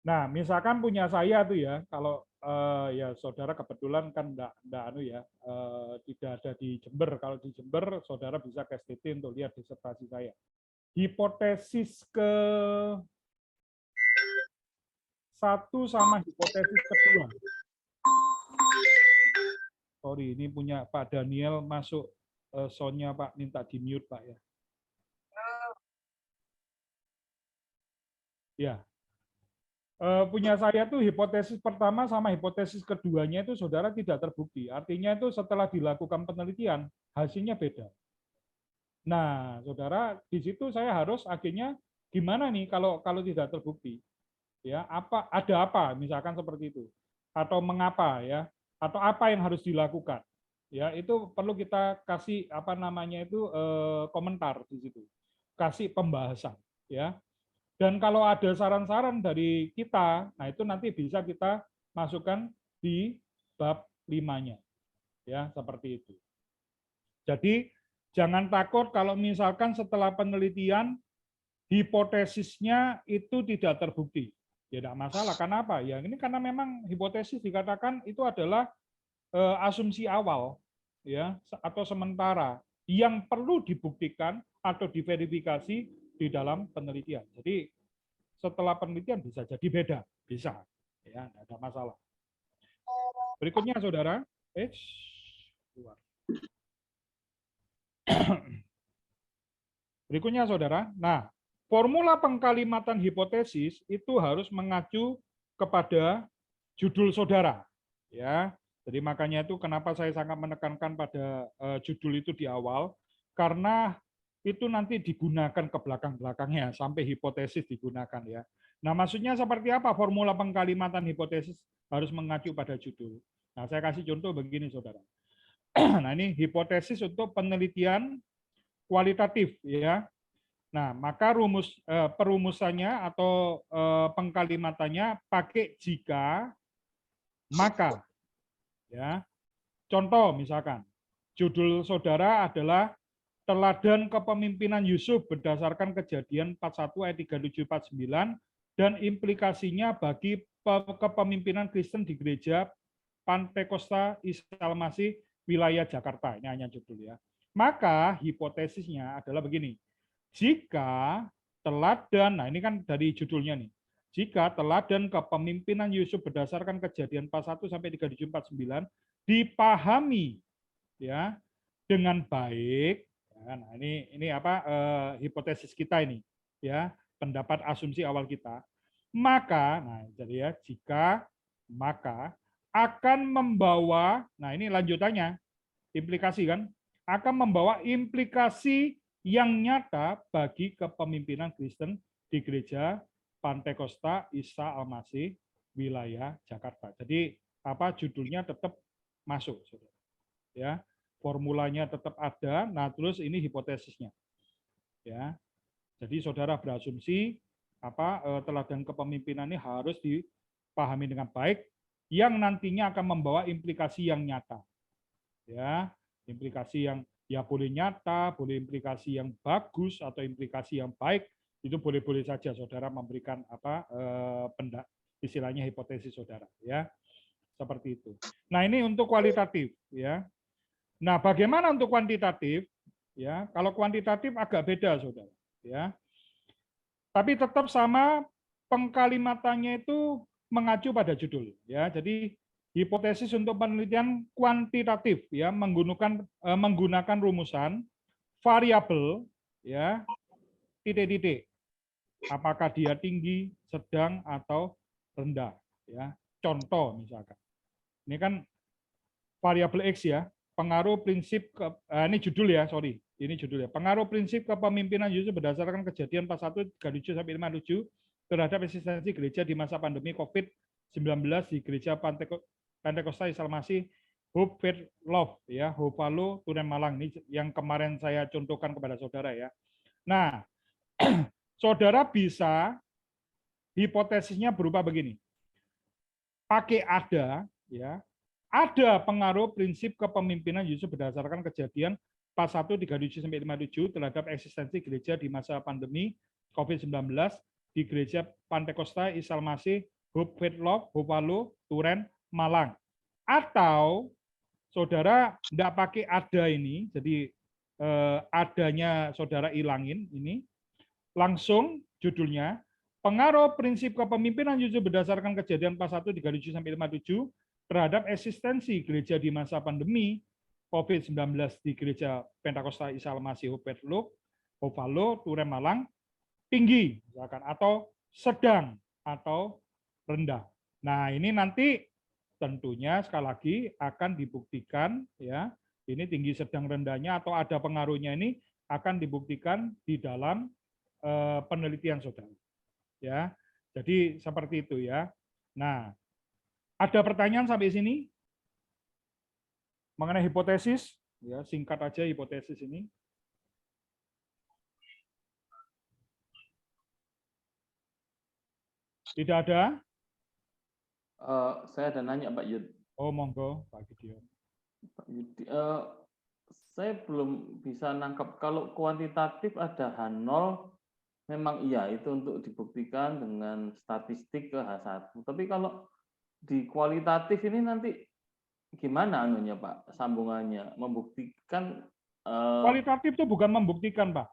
Nah, misalkan punya saya tuh ya, kalau ya saudara kebetulan kan tidak ada di Jember. Kalau di Jember, saudara bisa ke STT untuk lihat disertasi saya. Hipotesis ke 1 sama hipotesis kedua. Sorry, ini punya Pak Daniel masuk soundnya Pak, minta di mute Pak ya. Ya. Punya saya tuh hipotesis pertama sama hipotesis keduanya itu saudara tidak terbukti. Artinya itu setelah dilakukan penelitian, hasilnya beda. Nah, saudara, di situ saya harus akhirnya gimana nih kalau tidak terbukti? Ya, ada apa misalkan seperti itu. Atau mengapa ya? Atau apa yang harus dilakukan? Ya, itu perlu kita kasih komentar di situ. Kasih pembahasan, ya. Dan kalau ada saran-saran dari kita, nah itu nanti bisa kita masukkan di bab 5-nya. Ya, seperti itu. Jadi jangan takut kalau misalkan setelah penelitian hipotesisnya itu tidak terbukti. Ya tidak masalah. Kenapa? Ya ini karena memang hipotesis dikatakan itu adalah asumsi awal, ya, atau sementara yang perlu dibuktikan atau diverifikasi di dalam penelitian. Jadi setelah penelitian bisa jadi beda, bisa, ya, tidak ada masalah. Berikutnya, saudara, keluar. Berikutnya, saudara. Nah, formula pengkalimatan hipotesis itu harus mengacu kepada judul saudara, ya. Jadi makanya itu kenapa saya sangat menekankan pada judul itu di awal, karena itu nanti digunakan ke belakang-belakangnya sampai hipotesis digunakan, ya. Nah, maksudnya seperti apa formula pengkalimatan hipotesis harus mengacu pada judul. Nah, saya kasih contoh begini, saudara. Nah, ini hipotesis untuk penelitian kualitatif, ya. Nah, maka perumusannya atau pengkalimatannya pakai jika, maka. Ya. Contoh misalkan, judul saudara adalah Teladan Kepemimpinan Yusuf berdasarkan kejadian 41 ayat 3749 dan implikasinya bagi kepemimpinan Kristen di gereja Pantekosta Isa Al-Masih wilayah Jakarta. Ini hanya judul, ya. Maka hipotesisnya adalah begini. Jika teladan, nah ini kan dari judulnya nih. Jika teladan kepemimpinan Yusuf berdasarkan kejadian 41 sampai 3749 dipahami, ya, dengan baik, ya, nah ini hipotesis kita ini, ya, pendapat asumsi awal kita, maka, nah jadi ya, jika, maka akan membawa, nah ini lanjutannya, implikasi kan, akan membawa implikasi yang nyata bagi kepemimpinan Kristen di gereja Pantekosta Isa Al-Masih wilayah Jakarta. Jadi judulnya tetap masuk, saudara. Ya, formulanya tetap ada. Nah, terus ini hipotesisnya. Ya, jadi saudara berasumsi teladan kepemimpinan ini harus dipahami dengan baik, yang nantinya akan membawa implikasi yang nyata. Ya, implikasi yang ya boleh nyata, boleh implikasi yang bagus atau implikasi yang baik, itu boleh-boleh saja saudara memberikan istilahnya hipotesis saudara, ya. Seperti itu. Nah, ini untuk kualitatif, ya. Nah, bagaimana untuk kuantitatif? Ya, kalau kuantitatif agak beda, saudara, ya. Tapi tetap sama, pengkalimatannya itu mengacu pada judul, ya. Jadi hipotesis untuk penelitian kuantitatif, ya, menggunakan rumusan variabel, ya, titik-titik. Apakah dia tinggi, sedang, atau rendah, ya. Contoh misalkan. Ini kan variabel X, ya. Pengaruh prinsip ini judul, ya, sorry. Ini judul, ya. Pengaruh prinsip kepemimpinan Yusuf berdasarkan kejadian 41 37 sampai 57 terhadap eksistensi gereja di masa pandemi COVID-19 di gereja Pantekosta Isa Al-Masih Hope, Faith, Love, ya, Hopalo, Turen Malang, ini yang kemarin saya contohkan kepada saudara, ya. Nah, saudara bisa hipotesisnya berupa begini. Pakai ada, ya, ada pengaruh prinsip kepemimpinan Yusuf berdasarkan kejadian 41 37 sampai 57 terhadap eksistensi gereja di masa pandemi COVID-19 di gereja Pantekosta Isa Al-Masih Hope, Faith, Love, Hopalo, Turen, Malang. Atau saudara tidak pakai ada ini, jadi adanya saudara ilangin ini, langsung judulnya pengaruh prinsip kepemimpinan Yusuf berdasarkan kejadian 41 37 sampai 57 terhadap eksistensi gereja di masa pandemi COVID-19 di gereja Pentakosta Isa Al-Masih Hopalo, Turen Malang tinggi misalkan, atau sedang atau rendah. Nah, ini nanti tentunya sekali lagi akan dibuktikan, ya, ini tinggi sedang rendahnya atau ada pengaruhnya ini akan dibuktikan di dalam penelitian saudara. Ya, jadi seperti itu ya. Nah, ada pertanyaan sampai sini mengenai hipotesis? Ya, singkat aja hipotesis ini. Tidak ada? Saya ada nanya Pak Yud. Oh, monggo, Pak Gideon. Pak Yudi, saya belum bisa nangkap kalau kuantitatif ada H0, memang iya itu untuk dibuktikan dengan statistik ke H1. Tapi kalau di kualitatif ini nanti gimana anunya Pak, sambungannya membuktikan Kualitatif itu bukan membuktikan, Pak.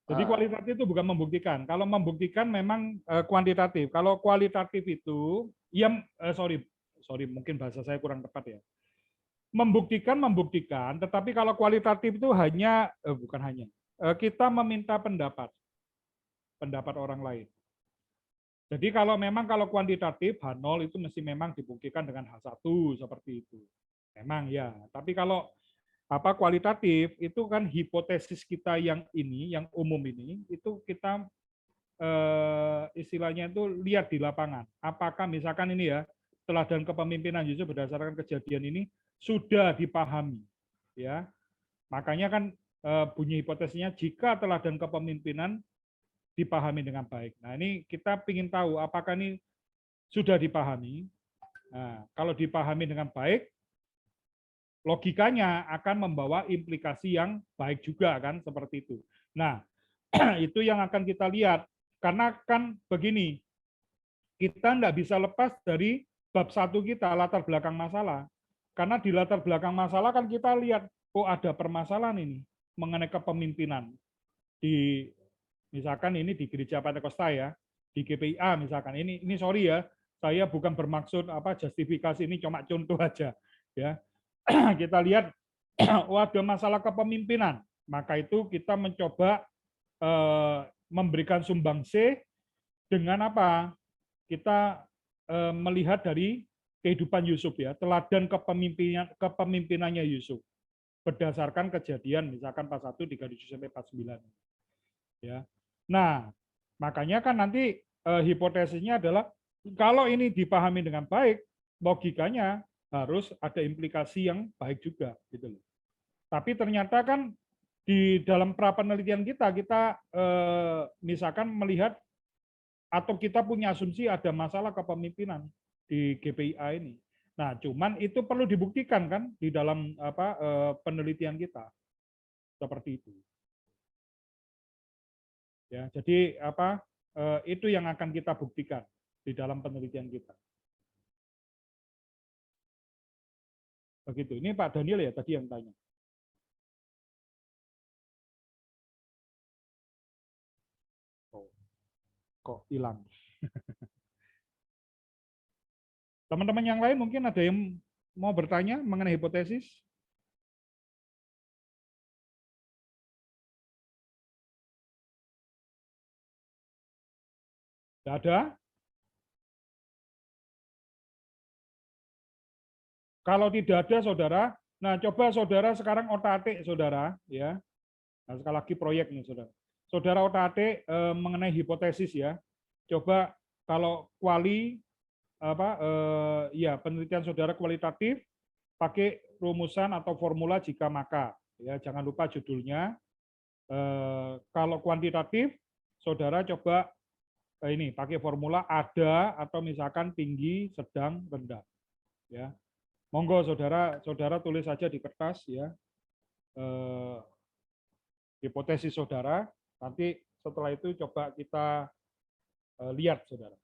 Jadi kualitatif itu bukan membuktikan. Kalau membuktikan memang kuantitatif. Kalau kualitatif itu, ya sorry, mungkin bahasa saya kurang tepat ya. Membuktikan, tetapi kalau kualitatif itu hanya, bukan hanya, kita meminta pendapat orang lain. Jadi kalau kuantitatif, H0 itu mesti memang dibuktikan dengan H1, seperti itu. Memang ya, tapi kalau kualitatif itu kan hipotesis kita yang ini, yang umum ini, itu kita istilahnya itu lihat di lapangan. Apakah misalkan ini ya, teladan kepemimpinan Yusuf berdasarkan kejadian ini sudah dipahami, ya. Makanya kan bunyi hipotesisnya jika teladan kepemimpinan dipahami dengan baik. Nah ini kita ingin tahu apakah ini sudah dipahami. Nah, kalau dipahami dengan baik, logikanya akan membawa implikasi yang baik juga kan seperti itu. Nah itu yang akan kita lihat karena kan begini, kita tidak bisa lepas dari bab 1 kita latar belakang masalah. Karena di latar belakang masalah kan kita lihat, oh ada permasalahan ini mengenai kepemimpinan. Misalkan ini di Gereja Pentakosta ya, di GPIA misalkan. Ini sorry ya, saya bukan bermaksud justifikasi, ini cuma contoh aja. Ya, kita lihat, oh ada masalah kepemimpinan. Maka itu kita mencoba memberikan sumbangsi dengan apa? Kita melihat dari kehidupan Yusuf ya, teladan kepemimpinannya Yusuf berdasarkan kejadian misalkan pas 1 37 sampai 49. Ya. Nah, makanya kan nanti hipotesisnya adalah kalau ini dipahami dengan baik, logikanya harus ada implikasi yang baik juga gitu loh. Tapi ternyata kan di dalam pra penelitian kita misalkan melihat atau kita punya asumsi ada masalah kepemimpinan di GPIA ini. Nah, cuman itu perlu dibuktikan kan di dalam penelitian kita. Seperti itu. Ya, jadi itu yang akan kita buktikan di dalam penelitian kita. Begitu. Ini Pak Daniel ya tadi yang tanya. Oh, kok hilang? Teman-teman yang lain mungkin ada yang mau bertanya mengenai hipotesis? Tidak ada? Kalau tidak ada, saudara, nah coba saudara sekarang otak-atik, saudara, ya. Nah, sekali lagi proyek nih, saudara. Saudara otak-atik mengenai hipotesis ya. Coba kalau penelitian saudara kualitatif pakai rumusan atau formula jika maka ya, jangan lupa judulnya. Kalau kuantitatif saudara coba ini pakai formula ada atau misalkan tinggi, sedang, rendah ya. Monggo saudara tulis saja di kertas ya hipotesis saudara, nanti setelah itu coba kita lihat saudara.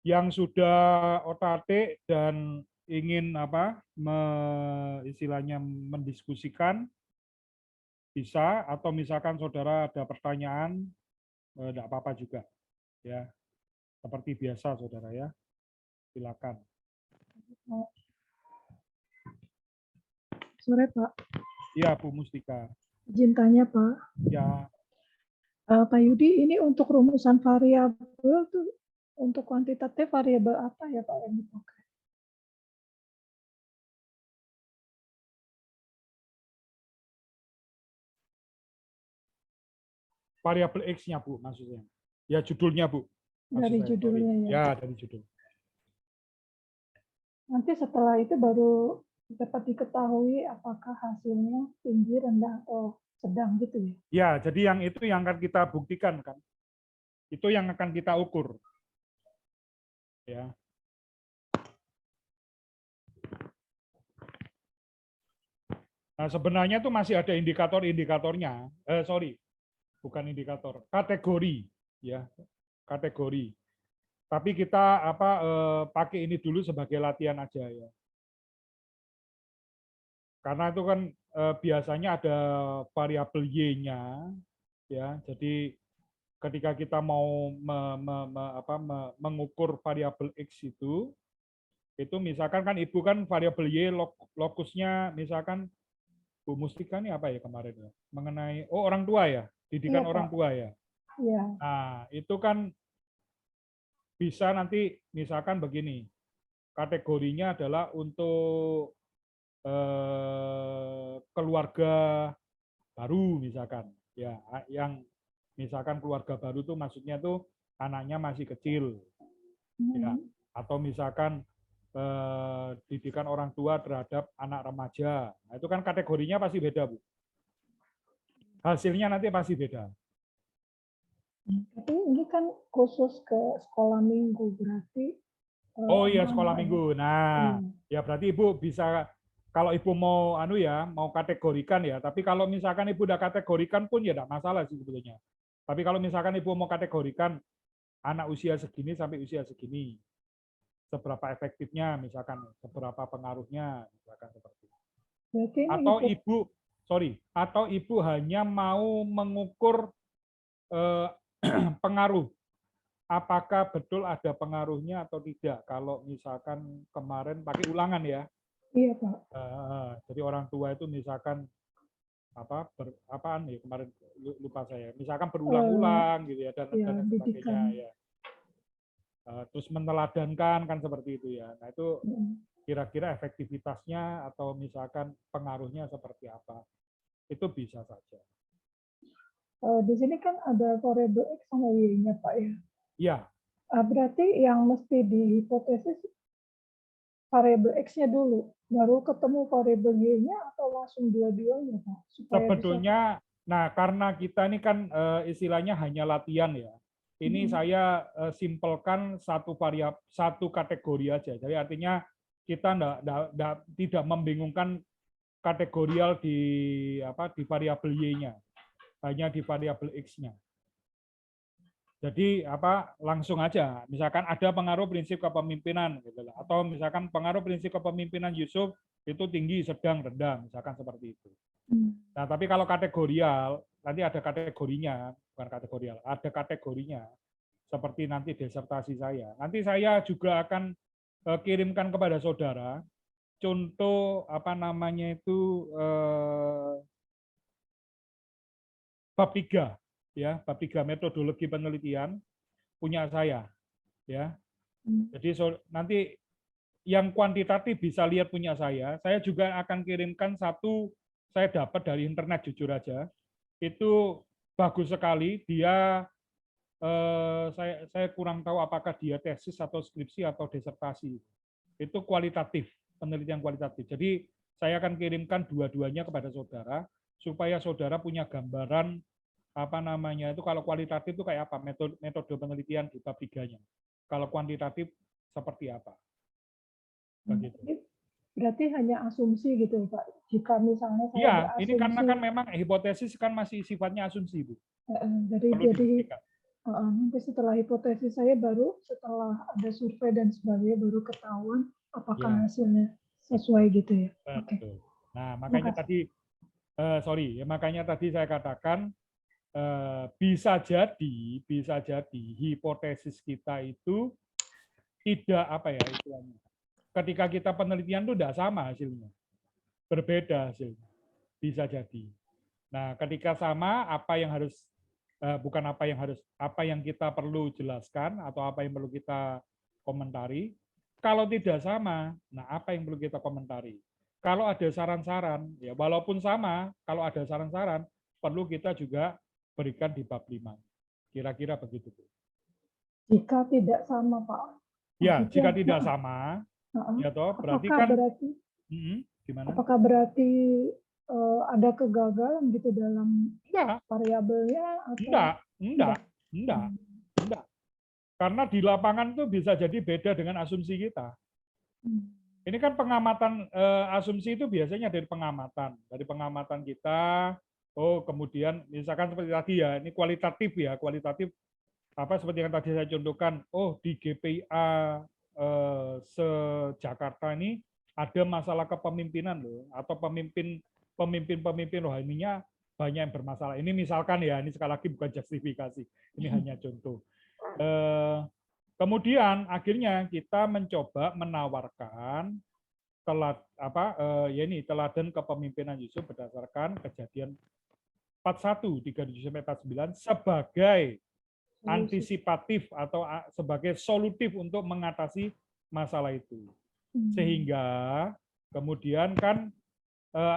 yang sudah otak-atik dan ingin istilahnya mendiskusikan bisa, atau misalkan saudara ada pertanyaan, enggak apa-apa juga, ya. Seperti biasa, saudara ya. Silakan. Sore Pak, Iya, Bu Mustika. izin tanya Pak. Ya, Pak Yudi, ini untuk rumusan variabel tuh untuk kuantitatif variabel apa ya Pak yang dipakai? variabel X-nya, Bu, maksudnya. Ya, judulnya, Bu. Maksud Dari saya, judulnya sorry. ya. Ya, dari judul. Nanti setelah itu baru dapat diketahui apakah hasilnya tinggi, rendah, atau sedang gitu ya? Ya, jadi yang itu yang akan kita buktikan, kan. Itu yang akan kita ukur. Ya. Nah, sebenarnya itu masih ada indikator-indikatornya. Bukan indikator, kategori, ya, kategori. Tapi kita pakai ini dulu sebagai latihan aja ya. Karena itu kan biasanya ada variabel Y-nya, ya. Jadi ketika kita mau mengukur variabel X itu misalkan kan Ibu kan variabel Y lokusnya misalkan Bu Mustika ini apa ya kemarin ya? Mengenai orang tua ya, didikan Iya, orang Pak. tua ya. Iya. Nah, itu kan bisa nanti misalkan begini. Kategorinya adalah untuk keluarga baru misalkan. Ya, yang misalkan keluarga baru tuh maksudnya tuh anaknya masih kecil. Ya, atau misalkan didikan orang tua terhadap anak remaja. Nah, itu kan kategorinya pasti beda, Bu. Hasilnya nanti pasti beda. Tapi ini kan khusus ke sekolah minggu, berarti oh iya, sekolah minggu. Nah, ya berarti Ibu bisa, kalau Ibu mau mau kategorikan ya, tapi kalau misalkan Ibu udah kategorikan pun ya enggak masalah sih sebetulnya. Tapi kalau misalkan Ibu mau kategorikan anak usia segini sampai usia segini, seberapa efektifnya, misalkan seberapa pengaruhnya, misalkan seperti itu. Atau Ibu hanya mau mengukur pengaruh, apakah betul ada pengaruhnya atau tidak. Kalau misalkan kemarin pakai ulangan ya. Iya Pak. Jadi orang tua itu misalkan kemarin lupa saya. Misalkan berulang-ulang gitu ya dan sebagainya ya. Terus meneladankan kan seperti itu ya. Nah itu kira-kira efektivitasnya atau misalkan pengaruhnya seperti apa, itu bisa saja. Di sini kan ada variabel X sama Y-nya Pak ya. Iya. Berarti yang mesti dihipotesis variabel X-nya dulu, baru ketemu variabel Y-nya atau langsung dua-duanya Pak? Sebetulnya, nah karena kita ini kan istilahnya hanya latihan ya. Ini saya simpelkan satu kategori aja. Jadi artinya kita tidak membingungkan kategorial di variabel Y-nya, hanya di variabel X-nya. Jadi langsung aja, misalkan ada pengaruh prinsip kepemimpinan gitu lah, atau misalkan pengaruh prinsip kepemimpinan Yusuf itu tinggi, sedang, rendah, misalkan seperti itu. Nah, tapi kalau kategorial nanti ada kategorinya, bukan kategorial, ada kategorinya. Seperti nanti disertasi saya. Nanti saya juga akan kirimkan kepada saudara contoh bab 3 ya, bab 3 metodologi penelitian punya saya ya. Jadi nanti yang kuantitatif bisa lihat punya saya juga akan kirimkan satu, saya dapat dari internet jujur aja. Itu bagus sekali, dia saya kurang tahu apakah dia tesis atau skripsi atau disertasi. Itu kualitatif, penelitian kualitatif. Jadi saya akan kirimkan dua-duanya kepada saudara supaya saudara punya gambaran itu kalau kualitatif itu kayak apa, metode penelitian di bab 3-nya. Kalau kuantitatif seperti apa. Begitu. Berarti hanya asumsi gitu Pak. Jika misalnya saya berasumsi. Ini karena kan memang hipotesis kan masih sifatnya asumsi, Bu. Jadi Nanti setelah hipotesis saya baru setelah ada survei dan sebagainya baru ketahuan apakah Ya. hasilnya sesuai gitu ya. Oke. Betul. Nah, makanya Makasih. tadi, makanya tadi saya katakan bisa jadi hipotesis kita itu tidak apa ya istilahnya. Ketika kita penelitian itu tidak sama hasilnya, berbeda hasilnya, bisa jadi. Nah, ketika sama, apa yang kita perlu jelaskan atau apa yang perlu kita komentari. Kalau tidak sama, nah apa yang perlu kita komentari? Kalau ada saran-saran, ya walaupun sama, kalau ada saran-saran, perlu kita juga berikan di bab 5. Kira-kira begitu, Bu. Jika tidak sama, Pak. Ya, Maksudnya, jika tidak sama, ya toh, berarti kan gimana? Apakah berarti ada kegagalan gitu dalam variabelnya atau Enggak. Karena di lapangan itu bisa jadi beda dengan asumsi kita. Ini kan pengamatan, asumsi itu biasanya dari pengamatan kita. Oh, kemudian misalkan seperti tadi ya, ini kualitatif ya, seperti yang tadi saya contohkan. Oh, di GPA se-Jakarta ini ada masalah kepemimpinan loh, atau pemimpin rohaninya banyak yang bermasalah. Ini misalkan ya, ini sekali lagi bukan justifikasi, ini hanya contoh. Kemudian akhirnya kita mencoba menawarkan teladan kepemimpinan Yusuf berdasarkan kejadian 41, 37-49 sebagai antisipatif atau sebagai solutif untuk mengatasi masalah itu. Sehingga kemudian kan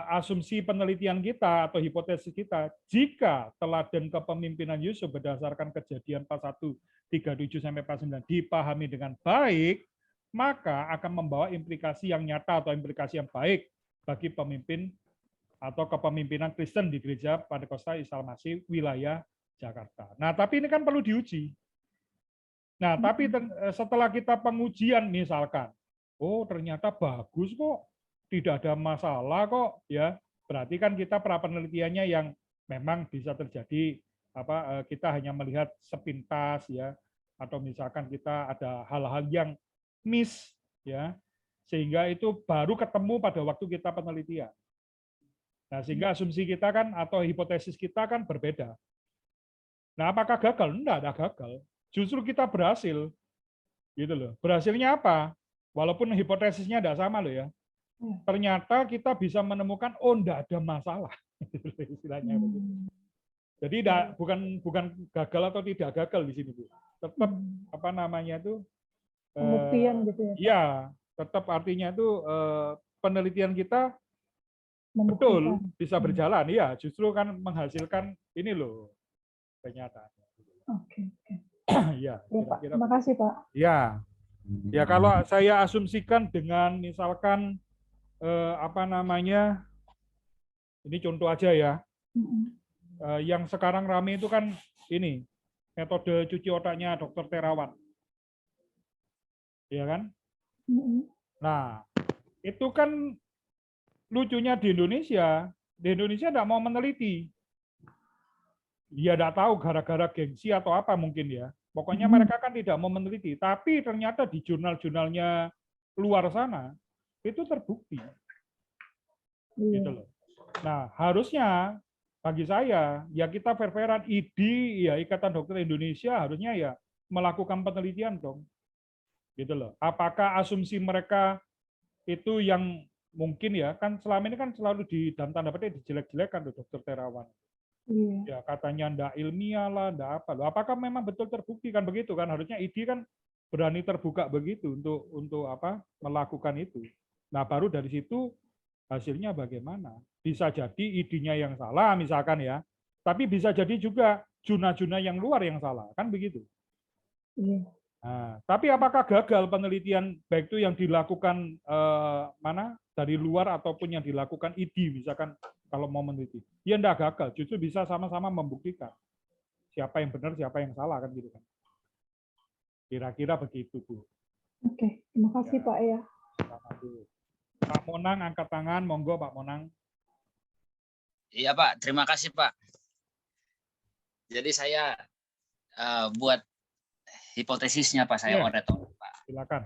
asumsi penelitian kita atau hipotesis kita, jika teladan kepemimpinan Yusuf berdasarkan kejadian 41, 37-49 dipahami dengan baik, maka akan membawa implikasi yang nyata atau implikasi yang baik bagi pemimpin atau kepemimpinan Kristen di Gereja Pantekosta Isa Masih wilayah Jakarta. Nah, tapi ini kan perlu diuji. Nah, tapi setelah kita pengujian misalkan, oh ternyata bagus kok, tidak ada masalah kok, ya berarti kan kita pra penelitiannya yang memang bisa terjadi kita hanya melihat sepintas ya, atau misalkan kita ada hal-hal yang miss ya, sehingga itu baru ketemu pada waktu kita penelitian. Nah, sehingga asumsi kita kan atau hipotesis kita kan berbeda. Nah, apakah gagal? Enggak ada gagal. Justru kita berhasil. Gitu loh. Berhasilnya apa? Walaupun hipotesisnya tidak sama loh ya. Ternyata kita bisa menemukan enggak ada masalah. Istilahnya begitu. Jadi bukan gagal atau tidak gagal di sini, Bu. Tetap pembuktian gitu ya. Iya, tetap artinya itu penelitian kita betul bisa berjalan. Iya, justru kan menghasilkan ini loh kenyataan. Oke. Ya, Pak. Terima kasih, Pak. Ya. Ya, kalau saya asumsikan dengan misalkan ini contoh aja ya. Yang sekarang rame itu kan ini metode cuci otaknya Dr. Terawan. Ya kan? Nah, itu kan lucunya di Indonesia tidak mau meneliti. Dia tidak tahu gara-gara gengsi atau apa mungkin ya. Pokoknya mereka kan tidak mau meneliti. Tapi ternyata di jurnal-jurnalnya luar sana itu terbukti. Gitu loh. Nah, harusnya bagi saya ya kita fair-fairan IDI ya Ikatan Dokter Indonesia harusnya ya melakukan penelitian dong. Gitu loh. Apakah asumsi mereka itu yang mungkin ya kan selama ini kan selalu dalam tanda petik dijelek-jelekan tuh Dokter Terawan. Ya katanya ndak ilmiah lah, ndak apa. Loh, apakah memang betul terbukti kan begitu kan? Harusnya IDI kan berani terbuka begitu untuk melakukan itu. Nah, baru dari situ hasilnya bagaimana? Bisa jadi ID-nya yang salah misalkan ya. Tapi bisa jadi juga jurnal-jurnal yang luar yang salah, kan begitu. Nah, tapi apakah gagal penelitian baik itu yang dilakukan dari luar ataupun yang dilakukan ID misalkan kalau mau meneliti? Ya enggak gagal, justru bisa sama-sama membuktikan siapa yang benar, siapa yang salah kan gitu kan. Kira-kira begitu, Bu. Oke, terima kasih ya. Pak ya. Pak Monang angkat tangan, monggo Pak Monang. Iya Pak, terima kasih Pak. Jadi saya buat hipotesisnya Pak, saya Iya. orator Pak. Silakan.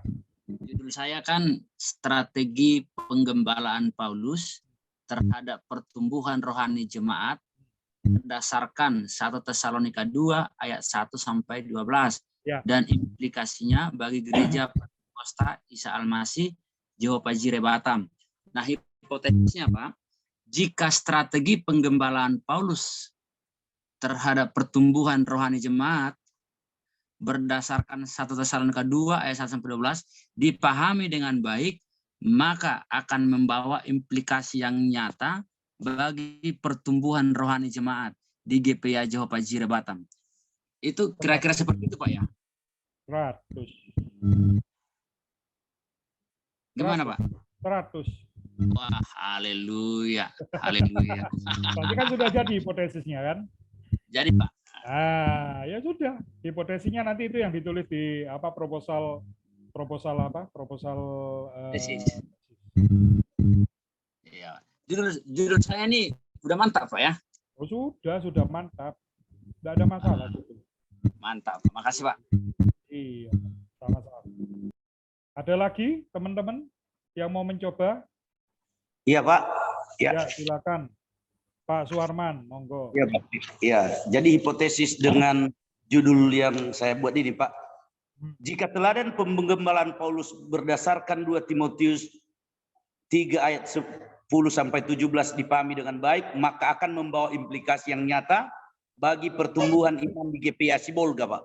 Judul saya kan strategi penggembalaan Paulus terhadap pertumbuhan rohani jemaat berdasarkan 1 Tesalonika 2 ayat 1 sampai 12 Ya. dan implikasinya bagi gereja Pentakosta Isa Al-Masih Jehovah Jireh Batam. Nah, hipotesisnya Pak, jika strategi penggembalaan Paulus terhadap pertumbuhan rohani jemaat berdasarkan 1 Tesalonika 2 ayat 1 sampai 12 dipahami dengan baik, maka akan membawa implikasi yang nyata bagi pertumbuhan rohani jemaat di GPA Jehovah Jireh Batam. Itu kira-kira seperti itu Pak ya. 100. Gimana Pak? 100. Wah, haleluya. Haleluya. Berarti kan sudah jadi hipotesisnya kan? Jadi Pak, Ah, ya sudah. Hipotesisnya nanti itu yang ditulis di apa proposal tesis. Iya. Judul saya ini udah mantap Pak ya. Oh, sudah mantap. Tidak ada masalah gitu. Mantap. Makasih Pak. Iya, sama-sama. Ada lagi teman-teman yang mau mencoba? Iya, Pak. Ya. Ya, silakan. Pak Suarman, monggo. Ya, Pak. Ya, jadi hipotesis dengan judul yang saya buat ini, Pak. Jika teladan penggembalaan Paulus berdasarkan 2 Timotius 3 ayat 10 sampai 17 dipahami dengan baik, maka akan membawa implikasi yang nyata bagi pertumbuhan iman di GPA Sibolga, Pak.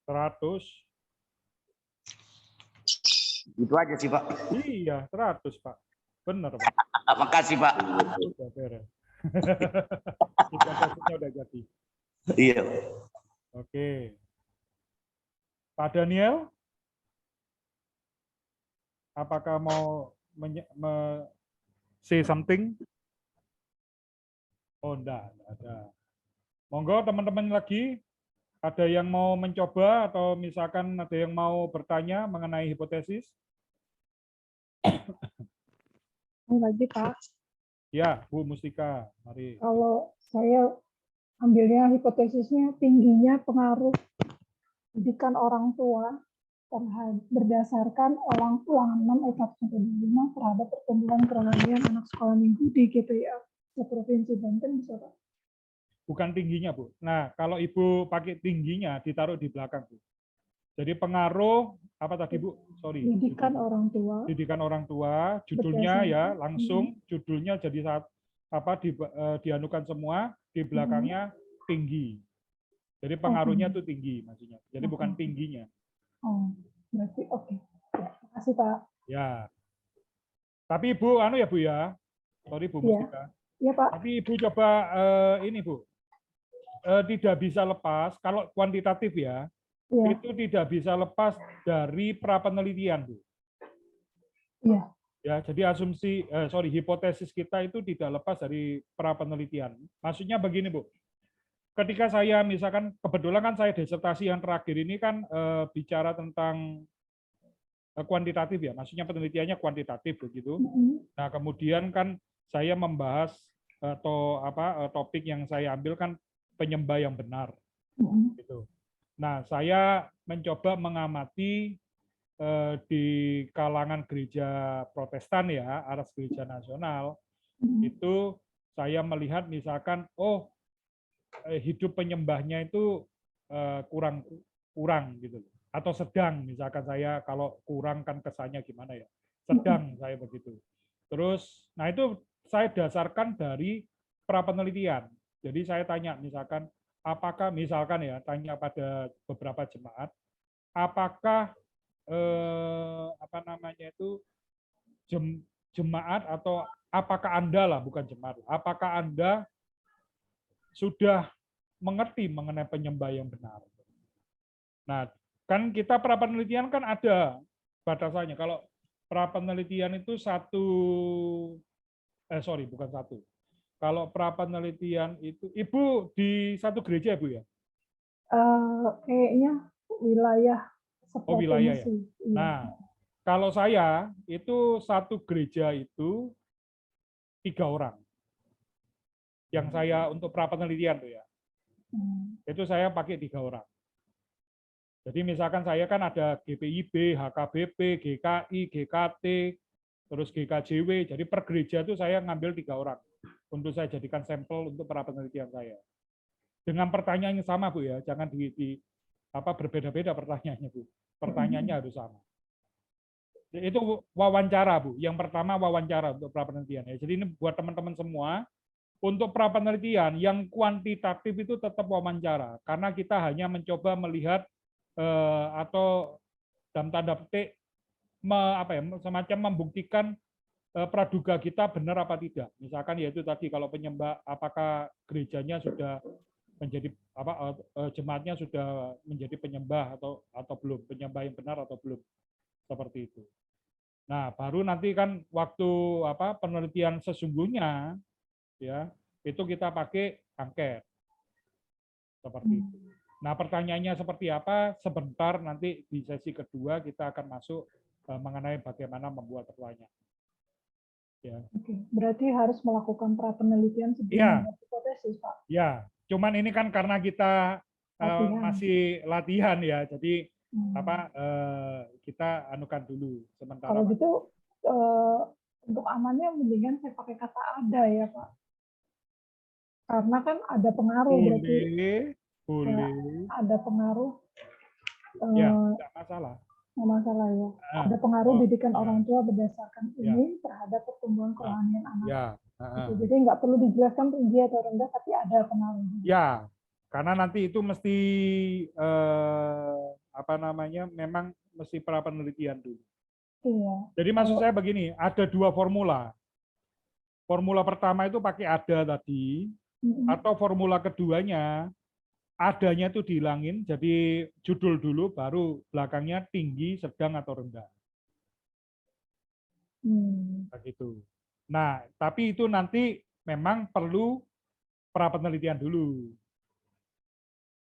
100. Itu aja sih, Pak. Iya, 100, Pak. Benar, Pak. Makasih, Pak. Sudah beres. Hipotesisnya udah jadi. Iya. Oke. Pak Daniel, apakah mau say something? Oh, enggak ada. Monggo teman-teman lagi, ada yang mau mencoba atau misalkan ada yang mau bertanya mengenai hipotesis? Lagi Pak, Ya, Bu Mustika, mari. kalau saya ambilnya hipotesisnya tingginya pengaruh didikan orang tua berdasarkan orang tua 6 ayat 1-5 terhadap pertumbuhan kerohanian anak sekolah minggu di GPA Provinsi Banten, bisa Pak? Bukan tingginya, Bu. Nah, kalau Ibu pakai tingginya ditaruh di belakang, Bu. Jadi pengaruh apa tadi, Bu? Sorry. Didikan orang tua. Didikan orang tua, judulnya ya langsung judulnya jadi saat apa dianukan semua, di belakangnya tinggi. Jadi pengaruhnya itu tinggi maksudnya. Jadi bukan tingginya. Oh, berarti oke. Ya, terima kasih Pak. Ya. Tapi Ibu anu ya Bu ya. Sorry Bu Mustika. Iya Pak. Tapi Ibu coba ini Bu. Tidak bisa lepas kalau kuantitatif ya. Itu tidak bisa lepas dari prapenelitian, Bu. Iya. Ya, jadi hipotesis kita itu tidak lepas dari prapenelitian. Maksudnya begini, Bu. Ketika saya misalkan kebetulan kan saya disertasi yang terakhir ini kan bicara tentang kuantitatif ya, maksudnya penelitiannya kuantitatif begitu. Nah, kemudian kan saya membahas atau topik yang saya ambil kan penyembah yang benar. Gitu. Nah, saya mencoba mengamati di kalangan gereja Protestan ya, aras gereja nasional, itu saya melihat misalkan, hidup penyembahnya itu kurang gitu, atau sedang, misalkan saya kalau kurang kan kesannya gimana ya, sedang saya begitu. Terus, nah itu saya dasarkan dari prapenelitian. Jadi saya tanya misalkan, apakah misalkan ya tanya pada beberapa jemaat, apakah jemaat atau apakah Anda lah bukan jemaat, apakah Anda sudah mengerti mengenai penyembah yang benar? Nah, kan kita prapenelitian kan ada batasannya. Kalau prapenelitian itu bukan satu. Kalau prapenelitian itu, Ibu di satu gereja, Bu ya? Kayaknya wilayah seprovinsi. Wilayah ya. Nah, kalau saya itu satu gereja itu 3 orang. Yang saya untuk prapenelitian tuh ya. Itu saya pakai 3 orang. Jadi misalkan saya kan ada GPIB, HKBP, GKI, GKT, terus GKJW. Jadi per gereja itu saya ngambil 3 orang untuk saya jadikan sampel untuk para penelitian saya. Dengan pertanyaan yang sama, Bu, ya, jangan berbeda-beda pertanyaannya, Bu. Pertanyaannya harus sama. Itu wawancara, Bu. Yang pertama wawancara untuk pra penelitian. Ya. Jadi ini buat teman-teman semua, untuk pra penelitian yang kuantitatif itu tetap wawancara, karena kita hanya mencoba melihat atau dalam tanda petik semacam membuktikan praduga kita benar apa tidak. Misalkan yaitu tadi kalau penyembah, apakah gerejanya sudah menjadi jemaatnya sudah menjadi penyembah atau belum, penyembah yang benar atau belum, seperti itu. Nah, baru nanti kan waktu penelitian sesungguhnya, ya, itu kita pakai angket, seperti itu. Nah, pertanyaannya seperti apa? Sebentar nanti di sesi kedua kita akan masuk mengenai bagaimana membuat pertanyaan. Ya. Oke, berarti harus melakukan pra penelitian sebelum membuat hipotesis, Pak. Ya, cuman ini kan karena kita masih latihan ya, jadi kita anukan dulu sementara. Kalau gitu untuk amannya mendingan saya pakai kata ada ya, Pak. Karena kan ada pengaruh berarti. Boleh. Ada pengaruh. Ya, tidak masalah. Nggak masalah ya. Ada pengaruh didikan orang tua berdasarkan ini terhadap pertumbuhan kerohanian anak. Ya. Jadi nggak perlu dijelaskan tinggi atau rendah, tapi ada pengaruh. Ya, karena nanti itu mesti memang mesti pra penelitian dulu. Iya. Jadi maksud saya begini, ada 2 formula. Formula pertama itu pakai ada tadi, atau formula keduanya adanya itu dihilangin, jadi judul dulu, baru belakangnya tinggi, sedang, atau rendah. Begitu. Nah, tapi itu nanti memang perlu pra penelitian dulu.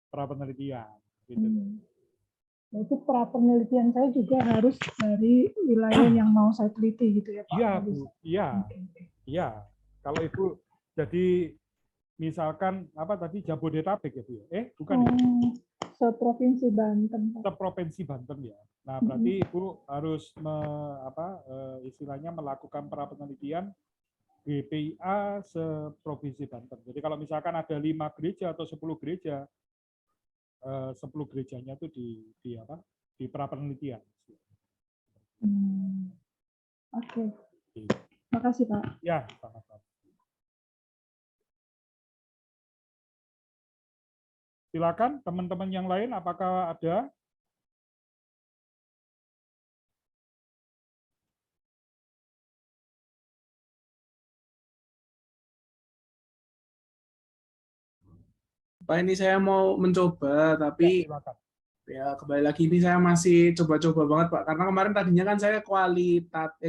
Pra penelitian. Gitu. Itu pra penelitian saya juga harus dari wilayah yang mau saya teliti gitu ya Pak? Iya, Bu. Iya. Kalau Ibu jadi misalkan tadi Jabodetabek ya Bu ya? Bukan ya? Seprovinsi Banten. Seprovinsi Banten ya. Nah, berarti Ibu harus istilahnya melakukan pra penelitian GPIA seprovinsi Banten. Jadi kalau misalkan ada 5 gereja atau 10 gereja, 10 gerejanya itu di pra penelitian. Oke. Makasih Pak. Ya, sama-sama. Silakan teman-teman yang lain, apakah ada? Pak, ini saya mau mencoba, tapi ya kembali lagi ini saya masih coba-coba banget Pak. Karena kemarin tadinya kan saya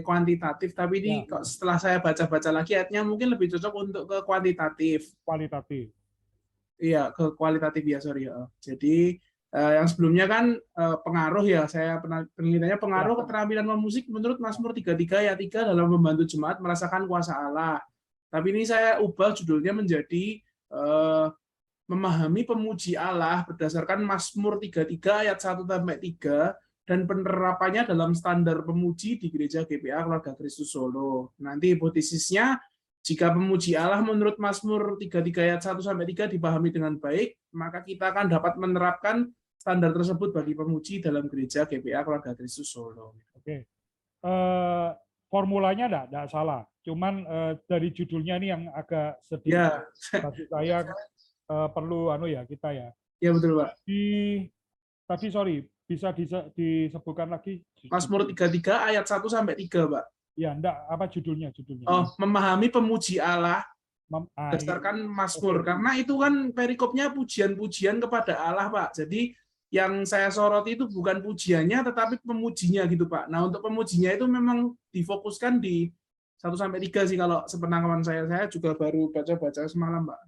kuantitatif, tapi ini kok setelah saya baca-baca lagi ayatnya mungkin lebih cocok untuk ke kuantitatif. Kualitatif. Iya, ke kualitatif ya, sorry ya. Jadi yang sebelumnya kan pengaruh ya, saya penelitiannya pengaruh keterampilan memusik menurut Mazmur 33 ayat 3 dalam membantu jemaat merasakan kuasa Allah. Tapi ini saya ubah judulnya menjadi memahami pemuji Allah berdasarkan Mazmur 33 ayat 1 sampai 3 dan penerapannya dalam standar pemuji di Gereja GPA Keluarga Kristus Solo. Nanti hipotesisnya, jika pemuji Allah menurut Mazmur 33 ayat 1 sampai 3 dipahami dengan baik, maka kita akan dapat menerapkan standar tersebut bagi pemuji dalam Gereja GPA Keluarga Kristus Solo. Oke. Formulanya enggak salah. Cuman dari judulnya ini yang agak sedikit bagi saya perlu kita ya. Iya betul Pak. Tadi sorry, bisa disebutkan lagi. Mazmur 33 ayat 1 sampai 3, Pak. Ya, enggak, apa judulnya? Oh, memahami pemuji Allah berdasarkan Mazmur. Karena itu kan perikopnya pujian-pujian kepada Allah, Pak. Jadi yang saya soroti itu bukan pujiannya, tetapi pemujinya gitu, Pak. Nah, untuk pemujinya itu memang difokuskan di 1 sampai 3 sih kalau sepengetahuan saya. Saya juga baru baca-baca semalam, Pak.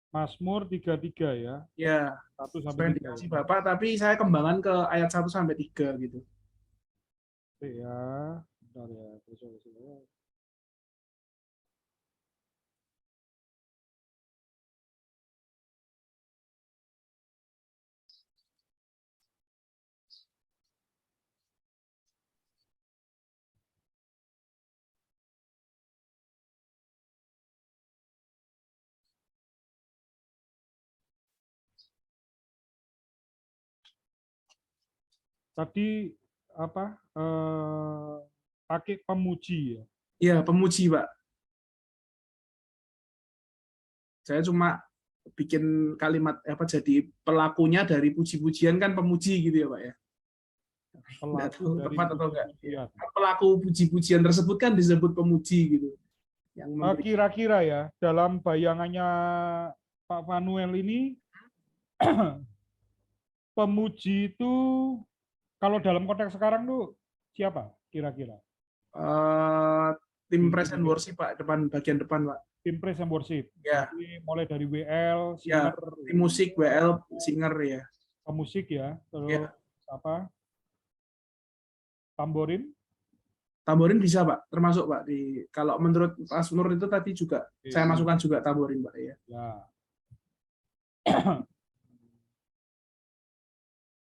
Mazmur 33 ya. Ya, 1 sampai 3. dikasih Bapak, tapi saya kembangkan ke ayat 1 sampai 3 gitu. Ya, bentar ya. tadi apa? Pakai pemuji ya. Ya, pemuji, Pak. Saya cuma bikin kalimat apa jadi pelakunya dari puji-pujian kan pemuji gitu ya, Pak ya. Nggak tahu Pelaku dari tepat atau enggak. puji-pujian. Pelaku puji-pujian tersebut kan disebut pemuji gitu. Yang memberi. Kira-kira ya, dalam bayangannya Pak Vanuel ini, pemuji itu kalau dalam konteks sekarang tuh siapa kira-kira? Tim praise and worship, Pak, bagian depan, Pak. Tim praise and worship. Ya. Jadi mulai dari WL, Ya, singer, tim musik, WL, singer ya. pemusik ya, terus Ya. apa? Tamborin. Tamborin bisa, Pak, termasuk, Pak, di kalau menurut Mas Nur itu tadi juga saya masukkan juga tamborin, Pak ya. Ya.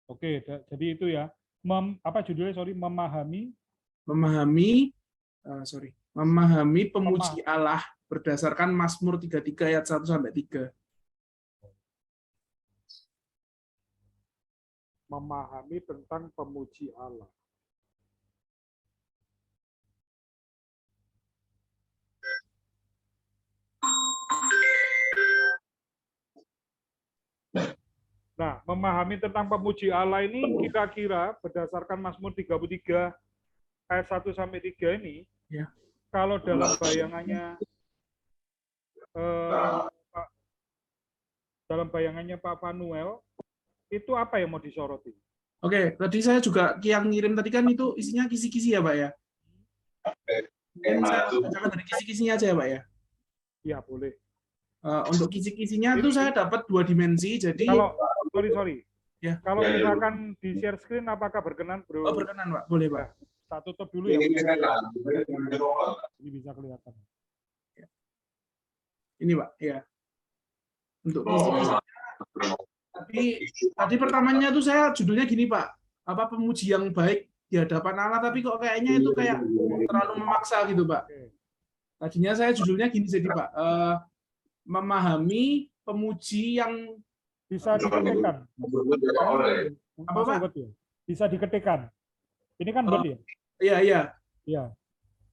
Oke, jadi itu ya. Apa judulnya? Sorry, memahami pemuji Allah berdasarkan Mazmur 33 ayat 1 sampai 3. Memahami tentang pemuji Allah. Nah, memahami tentang pemuji Allah ini kira-kira berdasarkan Mazmur 33 ayat 1 sampai 3 ini, ya. Kalau dalam bayangannya Pak Vanuel, itu apa yang mau disoroti? Oke, tadi saya juga yang ngirim tadi kan itu isinya kisi-kisi ya, Pak ya. Saya bacakan dari kisi-kisinya aja ya, Pak ya. Iya, boleh. Untuk kisi-kisinya itu saya dapat 2 dimensi, jadi kalau sorry. Ya. Kalau misalkan di share screen, apakah berkenan, Bro? Oh, berkenan, Pak. Boleh, Pak. Tak tutup dulu ya. Ini bisa kelihatan. Ini, Pak, ya. Untuk kisi-kisinya. Tadi pertamanya tuh saya judulnya gini, Pak. Apa pemuji yang baik di hadapan Allah, tapi kok kayaknya itu kayak terlalu memaksa gitu, Pak. Tadinya saya judulnya gini jadi, Pak. Memahami pemuji yang bisa diketikkan. Apa, Pak? Bisa diketikkan. Ini kan bot ya? Iya. Iya.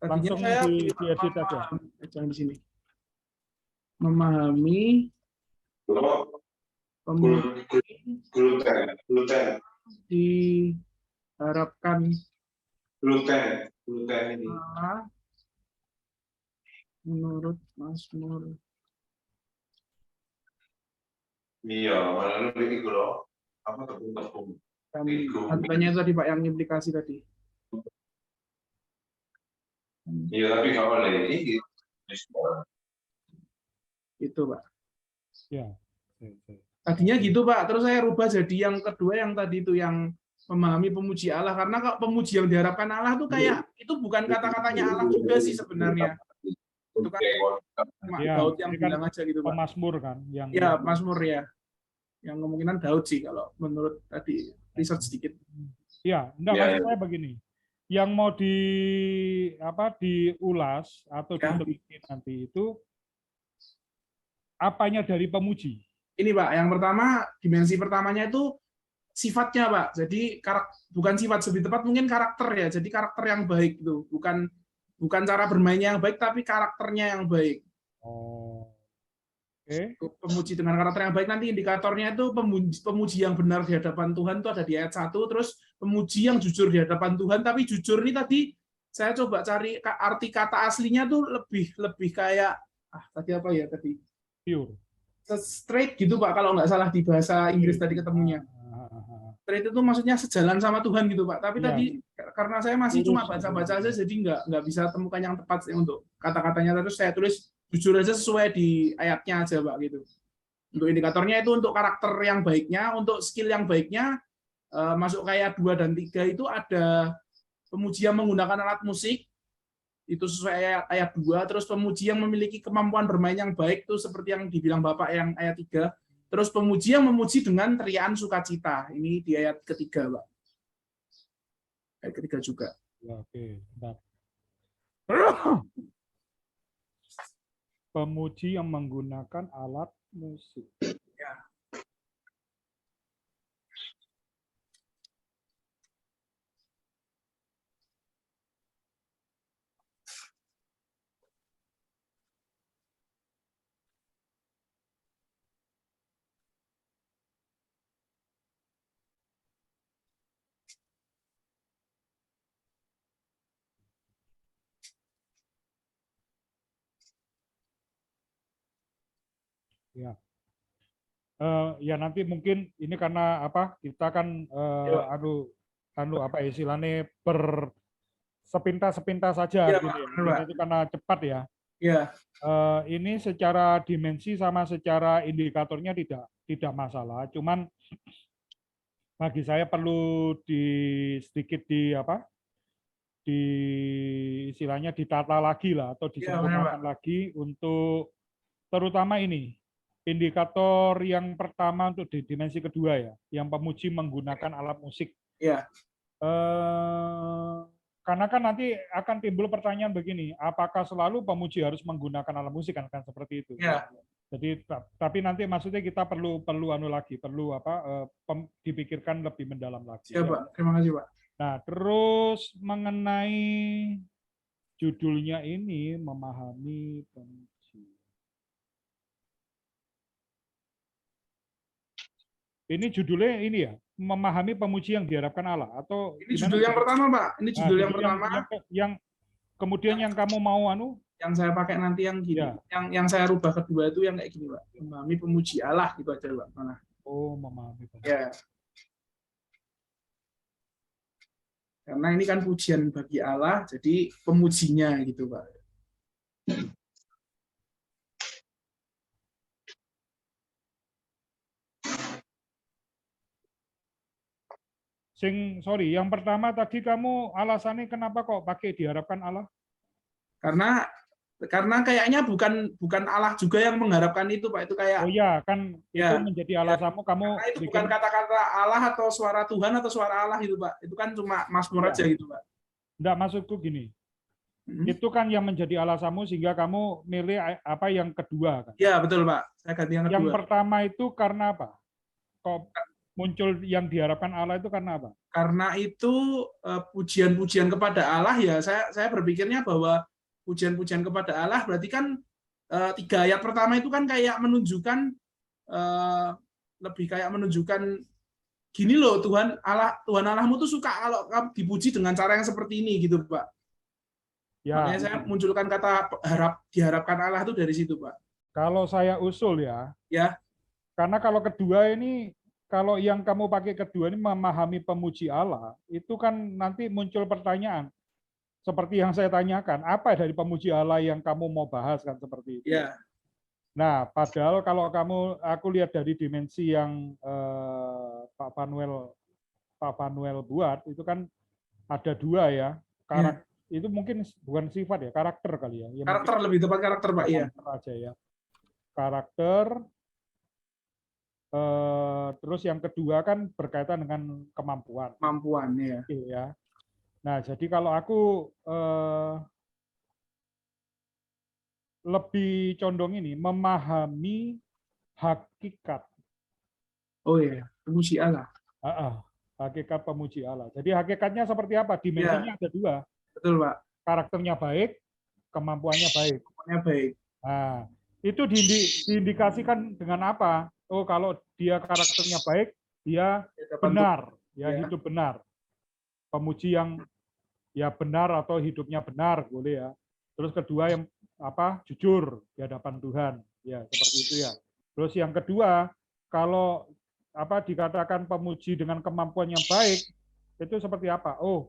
Tadinya Langsung saya diedit aja. Jangan di sini. Memahami pemuji diharapkan menurut Mazmur. Iya, malah ini loh. Apa tepung-tepung? Tanya tadi, Pak, yang implikasi tadi. Iya, tapi nggak boleh ini. Itu, Pak. Ya. Tadinya gitu, Pak. Terus saya rubah jadi yang kedua yang tadi itu yang memahami pemuji Allah, karena kalau pemuji yang diharapkan Allah tuh kayak itu bukan kata-katanya Allah juga sih sebenarnya. Itu kan Daud yang bilang aja gitu, Pak. Mazmur kan yang ya Mazmur ya. Yang kemungkinan Daud sih kalau menurut tadi research sedikit. Iya, maksud saya begini. Yang mau diulas atau diteliti nanti itu apanya dari pemuji? Ini, Pak, yang pertama, dimensi pertamanya itu sifatnya, Pak. Jadi bukan sifat, lebih tepat mungkin karakter ya. Jadi karakter yang baik itu, bukan cara bermainnya yang baik, tapi karakternya yang baik. Oh. Oke. Pemuji dengan karakter yang baik, nanti indikatornya itu pemuji yang benar di hadapan Tuhan itu ada di ayat 1, terus pemuji yang jujur di hadapan Tuhan, tapi jujur ini tadi saya coba cari arti kata aslinya tuh lebih kayak tadi apa ya tadi? Pure. Straight gitu, Pak, kalau nggak salah di bahasa Inggris tadi ketemunya. Straight itu maksudnya sejalan sama Tuhan gitu, Pak. Tapi tadi karena saya masih cuma baca-baca aja, jadi nggak bisa temukan yang tepat untuk kata-katanya. Terus saya tulis jujur aja sesuai di ayatnya aja, Pak, gitu. Untuk indikatornya itu untuk karakter yang baiknya, untuk skill yang baiknya, masuk kayak 2 dan 3 itu ada pemuji yang menggunakan alat musik, itu sesuai ayat 2, terus pemuji yang memiliki kemampuan bermain yang baik, itu seperti yang dibilang Bapak yang ayat 3, terus pemuji yang memuji dengan teriakan sukacita, ini di ayat ketiga, Pak. Ayat ketiga juga. Ya, oke. Pemuji yang menggunakan alat musik. Ya. Ya. Ya nanti mungkin ini karena apa? Kita kan apa istilahnya sepintas saja Iya, gitu Pak. ya. Benar, Pak. Ini itu karena cepat ya. Iya. Ini secara dimensi sama secara indikatornya tidak masalah. Cuman bagi saya perlu sedikit di istilahnya ditata lagi lah atau Iya, benar, Pak. disempurnakan lagi untuk terutama ini indikator yang pertama untuk di dimensi kedua ya, yang pemuji menggunakan alat musik. Iya. Karena kan nanti akan timbul pertanyaan begini, apakah selalu pemuji harus menggunakan alat musik kan seperti itu. Iya. Jadi tapi nanti maksudnya kita perlu dipikirkan lebih mendalam lagi. Siap, Pak. Terima kasih, Pak. Nah, terus mengenai judulnya ini memahami pemuji. Ini judulnya ini ya, memahami pemuji yang diharapkan Allah atau Ini judul yang pertama, Pak. Ini judul yang pertama. Yang kemudian yang kamu mau yang saya pakai nanti yang gini. Ya. Yang saya rubah kedua itu yang kayak gini, Pak. Memahami pemuji Allah gitu aja, Pak. Mana? Oh, memahami pemuji. Ya. Karena ini kan pujian bagi Allah, jadi pemujinya gitu, Pak. Sorry, yang pertama tadi kamu alasannya kenapa kok pakai diharapkan Allah? Karena kayaknya bukan Allah juga yang mengharapkan itu, Pak. Itu kayak Oh ya, kan ya, itu menjadi alasanmu kamu karena itu bukan kata-kata Allah atau suara Tuhan atau suara Allah itu, Pak. Itu kan cuma mazmur aja gitu, Pak. Enggak, maksudku gini. Itu kan yang menjadi alasanmu sehingga kamu milih apa yang kedua kan? Iya, betul, Pak. Saya ganti yang kedua. Yang pertama itu karena apa? Kok muncul yang diharapkan Allah itu karena apa? Karena itu pujian-pujian kepada Allah ya. Saya berpikirnya bahwa pujian-pujian kepada Allah berarti kan 3 ayat pertama itu kan kayak menunjukkan lebih kayak menunjukkan gini loh, Tuhan Allahmu tuh suka kalau dipuji dengan cara yang seperti ini gitu, Pak. Ya. Makanya saya munculkan kata diharapkan Allah itu dari situ, Pak. Kalau saya usul ya. Ya. Karena kalau kedua ini, kalau yang kamu pakai kedua ini memahami pemuji Allah, itu kan nanti muncul pertanyaan. Seperti yang saya tanyakan, apa dari pemuji Allah yang kamu mau bahas kan seperti itu. Ya. Nah, padahal kalau aku lihat dari dimensi yang Pak Panuel buat, itu kan ada 2 ya. Itu mungkin bukan sifat ya, karakter kali ya. Karakter lebih tepat karakter, Pak. Iya. Aja ya. Karakter. Terus yang kedua kan berkaitan dengan kemampuan. Kemampuan, ya. Ya. Nah, jadi kalau aku lebih condong ini memahami hakikat. Oh iya, pemuji Allah. Hakikat pemuji Allah. Jadi hakikatnya seperti apa? Dimensinya ada 2. Betul, Pak. Karakternya baik, kemampuannya baik. Kemampuannya baik. Nah, itu diindikasikan dengan apa? Oh, kalau dia karakternya baik, dia benar, ya hidup benar. Pemuji yang ya benar atau hidupnya benar, boleh ya. Terus kedua yang jujur di hadapan Tuhan, ya seperti itu ya. Terus yang kedua, kalau dikatakan pemuji dengan kemampuan yang baik, itu seperti apa? Oh,